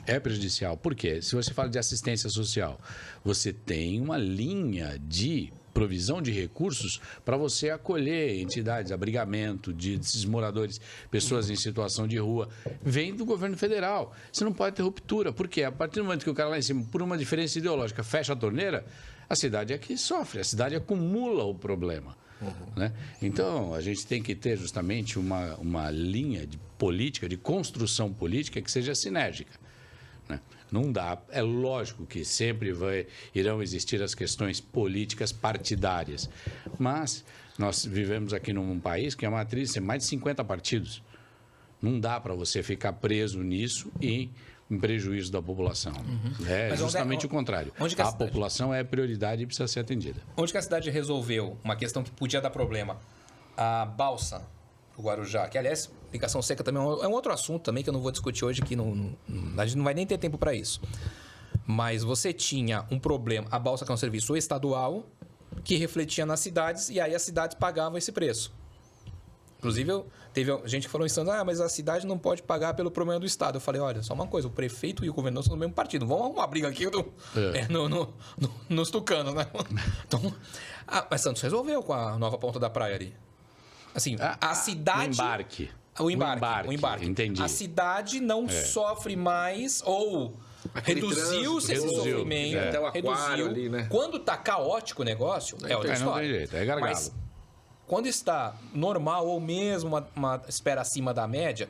É prejudicial. Por quê? Se você fala de assistência social, você tem uma linha de provisão de recursos para você acolher entidades, abrigamento desses moradores, pessoas em situação de rua, vem do governo federal. Você não pode ter ruptura, porque a partir do momento que o cara lá em cima, por uma diferença ideológica, fecha a torneira, a cidade é que sofre, a cidade acumula o problema. Né? Então, a gente tem que ter justamente uma linha de política, de construção política que seja sinérgica. Né? Não dá, é lógico que sempre irão existir as questões políticas partidárias, mas nós vivemos aqui num país que é uma matriz, tem mais de 50 partidos. Não dá para você ficar preso nisso e em prejuízo da população. É justamente o contrário. A população é prioridade e precisa ser atendida. Onde que a cidade resolveu uma questão que podia dar problema? A balsa do Guarujá, que aliás, ligação seca também é um outro assunto também que eu não vou discutir hoje, que a gente não vai nem ter tempo para isso. Mas você tinha um problema, a balsa que é um serviço estadual, que refletia nas cidades, e aí as cidades pagavam esse preço. Inclusive, teve gente que falou em Santos, mas a cidade não pode pagar pelo problema do Estado. Eu falei, olha, só uma coisa, o prefeito e o governador são do mesmo partido. Vamos arrumar uma briga aqui nos tucanos, né? Então, mas Santos resolveu com a nova ponta da praia ali. Assim, a cidade... O embarque. Entendi. A cidade não sofre mais ou... Reduziu-se esse sofrimento. Até o aquário ali, né? Quando tá caótico o negócio, é outra história. Não tem jeito, é gargalo. Mas quando está normal ou mesmo uma espera acima da média,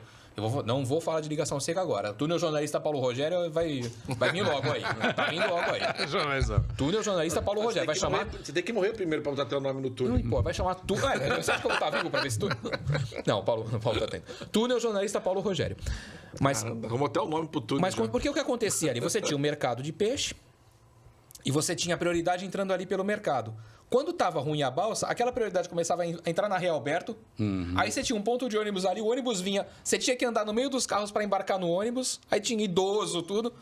não vou falar de ligação seca agora. Túnel jornalista Paulo Rogério vai vir logo aí. Tá vindo logo aí. Túnel jornalista Paulo Rogério. Vai chamar... Você tem que morrer primeiro pra botar teu nome no túnel. Não, vai chamar túnel. Você acha que eu vou estar vivo pra ver esse túnel? Não, Paulo tá tendo. Túnel jornalista Paulo Rogério. Mas... Vamos até o nome pro túnel. Mas porque o que acontecia ali? Você tinha o mercado de peixe e você tinha a prioridade entrando ali pelo mercado. Quando estava ruim a balsa, aquela prioridade começava a entrar na Realberto. Aí você tinha um ponto de ônibus ali, o ônibus vinha... Você tinha que andar no meio dos carros para embarcar no ônibus. Aí tinha idoso, tudo.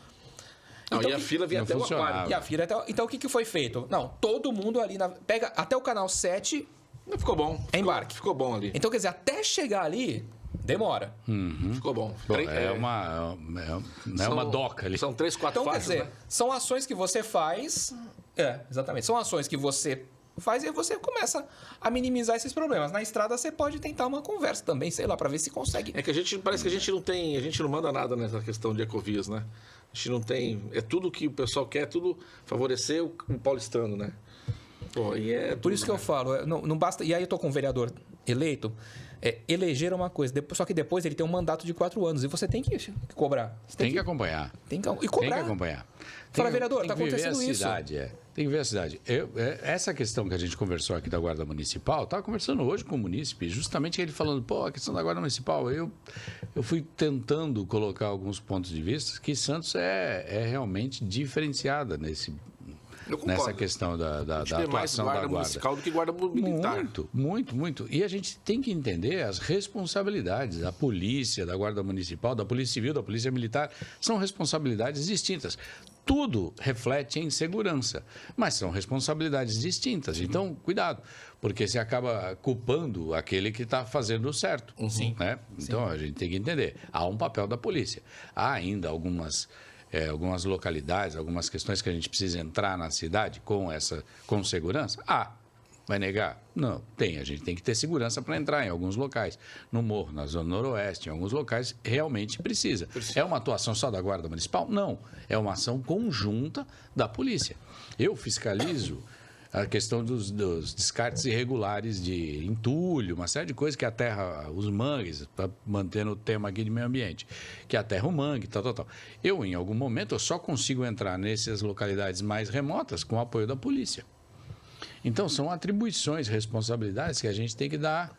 Não, então, e a fila vinha até o aquário. E a fila então o que foi feito? Não, todo mundo ali... Pega até o canal 7... Ficou bom. Embarque. Ficou bom ali. Então, quer dizer, até chegar ali... Demora. Ficou bom. É uma doca ali. São 3, 4 então, faixas, quer dizer, né? são ações que você faz... exatamente. São ações que você faz e você começa a minimizar esses problemas. Na estrada você pode tentar uma conversa também, sei lá, para ver se consegue. É que parece que a gente não manda nada nessa questão de ecovias, né? A gente não tem... É tudo que o pessoal quer, tudo favorecer o paulistano, né? Pô, e por isso que eu falo, não basta... E aí eu tô com um vereador eleito... eleger uma coisa, só que depois ele tem um mandato de 4 anos e você tem que cobrar. Tem que acompanhar. E cobrar. Tem que acompanhar. Fala, vereador, está acontecendo isso. Tem que ver a cidade. Essa questão que a gente conversou aqui da Guarda Municipal, estava conversando hoje com o munícipe, justamente ele falando, a questão da Guarda Municipal, eu fui tentando colocar alguns pontos de vista que Santos é realmente diferenciada nessa questão da atuação da Guarda Municipal do que Guarda Militar. Muito. E a gente tem que entender as responsabilidades da polícia, da Guarda Municipal, da Polícia Civil, da Polícia Militar. São responsabilidades distintas. Tudo reflete em segurança, mas são responsabilidades distintas. Então, cuidado, porque você acaba culpando aquele que está fazendo o certo. Né? Então, a gente tem que entender. Há um papel da polícia. Há ainda algumas localidades, algumas questões que a gente precisa entrar na cidade com segurança? Vai negar? Não, a gente tem que ter segurança para entrar em alguns locais. No Morro, na Zona Noroeste, em alguns locais, realmente precisa. É uma atuação só da Guarda Municipal? Não, é uma ação conjunta da polícia. Eu fiscalizo a questão dos descartes irregulares de entulho, uma série de coisas que aterra os mangues, tá mantendo o tema aqui de meio ambiente, que aterra o mangue, tal. Eu, em algum momento, eu só consigo entrar nessas localidades mais remotas com o apoio da polícia. Então, são atribuições, responsabilidades que a gente tem que dar,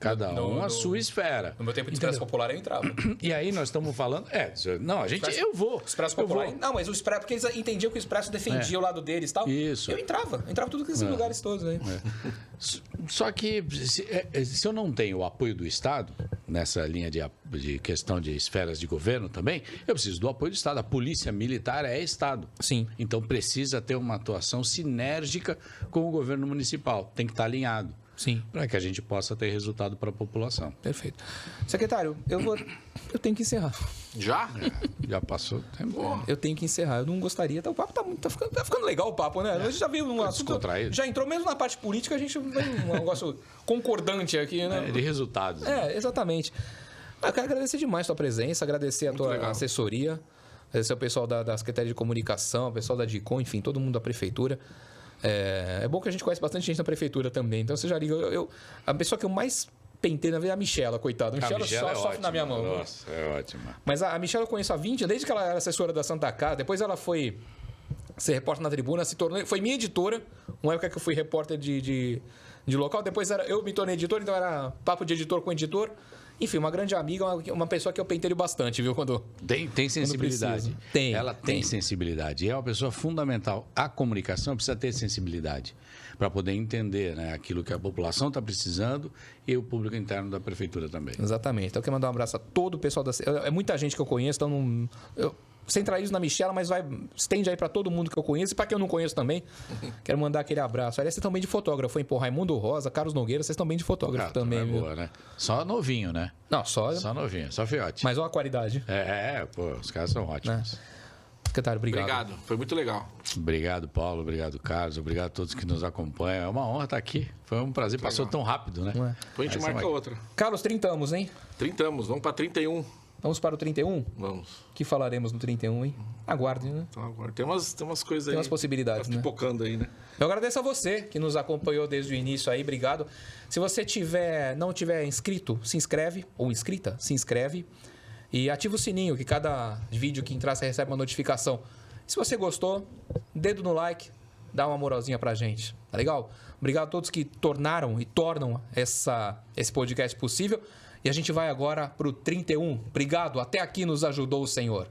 cada um a sua esfera. No meu tempo de Expresso Popular eu entrava. E aí nós estamos falando... eu vou. Expresso Popular... Não, mas o Expresso... Porque eles entendiam que o Expresso defendia o lado deles e tal. Isso. Eu entrava tudo nesses lugares todos aí. Só que se eu não tenho o apoio do Estado, nessa linha de questão de esferas de governo também, eu preciso do apoio do Estado. A Polícia Militar é Estado. Sim. Então precisa ter uma atuação sinérgica com o governo municipal. Tem que estar alinhado. Sim. Para que a gente possa ter resultado para a população. Perfeito. Secretário, eu tenho que encerrar. Já? Já passou o tempo. Eu tenho que encerrar. Eu não gostaria. O papo tá ficando legal o papo, né? A gente já viu um assunto. Já entrou mesmo na parte política, a gente vê um negócio concordante aqui, né? De resultados. Exatamente. Eu quero agradecer demais a tua presença, agradecer a tua assessoria, agradecer ao pessoal da Secretaria de Comunicação, o pessoal da DICOM, enfim, todo mundo da Prefeitura. É bom que a gente conhece bastante gente na Prefeitura também. Então, você já liga. A pessoa que eu mais pentei na vida é a Michela, coitada. A Michela só sofre na minha mão. Nossa, é ótima. Mas a Michela eu conheço há 20 anos, desde que ela era assessora da Santa Casa. Depois ela foi ser repórter na Tribuna, foi minha editora. Uma época que eu fui repórter de local. Depois eu me tornei editor, então era papo de editor com editor. Enfim, uma grande amiga, uma pessoa que eu pentelho bastante, viu? Tem sensibilidade. Ela tem sensibilidade. E é uma pessoa fundamental. A comunicação precisa ter sensibilidade para poder entender, né, aquilo que a população está precisando e o público interno da Prefeitura também. Exatamente. Então, eu quero mandar um abraço a todo o pessoal da... É muita gente que eu conheço, então centralizo na Michela, mas estende aí para todo mundo que eu conheço e para quem eu não conheço também. Quero mandar aquele abraço. Aliás, vocês estão bem de fotógrafo, hein? Pô, Raimundo Rosa, Carlos Nogueira, vocês estão bem de fotógrafo também, viu? Boa, né? Só novinho, né? Não, só novinho, só fiote. Mas olha a qualidade. Pô, os caras são ótimos. Secretário, obrigado. Obrigado, foi muito legal. Obrigado, Paulo. Obrigado, Carlos. Obrigado a todos que nos acompanham. É uma honra estar aqui. Foi um prazer. Passou tão rápido, né? Depois a gente marca outra. Carlos, 30, hein? 30, vamos para 31. Vamos para o 31? Vamos. O que falaremos no 31, hein? Aguardem, né? Então, agora tem umas coisas aí. Tem umas possibilidades, tá né? Pipocando aí, né? Eu agradeço a você que nos acompanhou desde o início aí, obrigado. Se você não tiver inscrito, se inscreve, ou inscrita, se inscreve. E ativa o sininho, que cada vídeo que entrar você recebe uma notificação. Se você gostou, dedo no like, dá uma moralzinha pra gente, tá legal? Obrigado a todos que tornaram e tornam esse podcast possível. E a gente vai agora pro 31. Obrigado, até aqui nos ajudou o Senhor.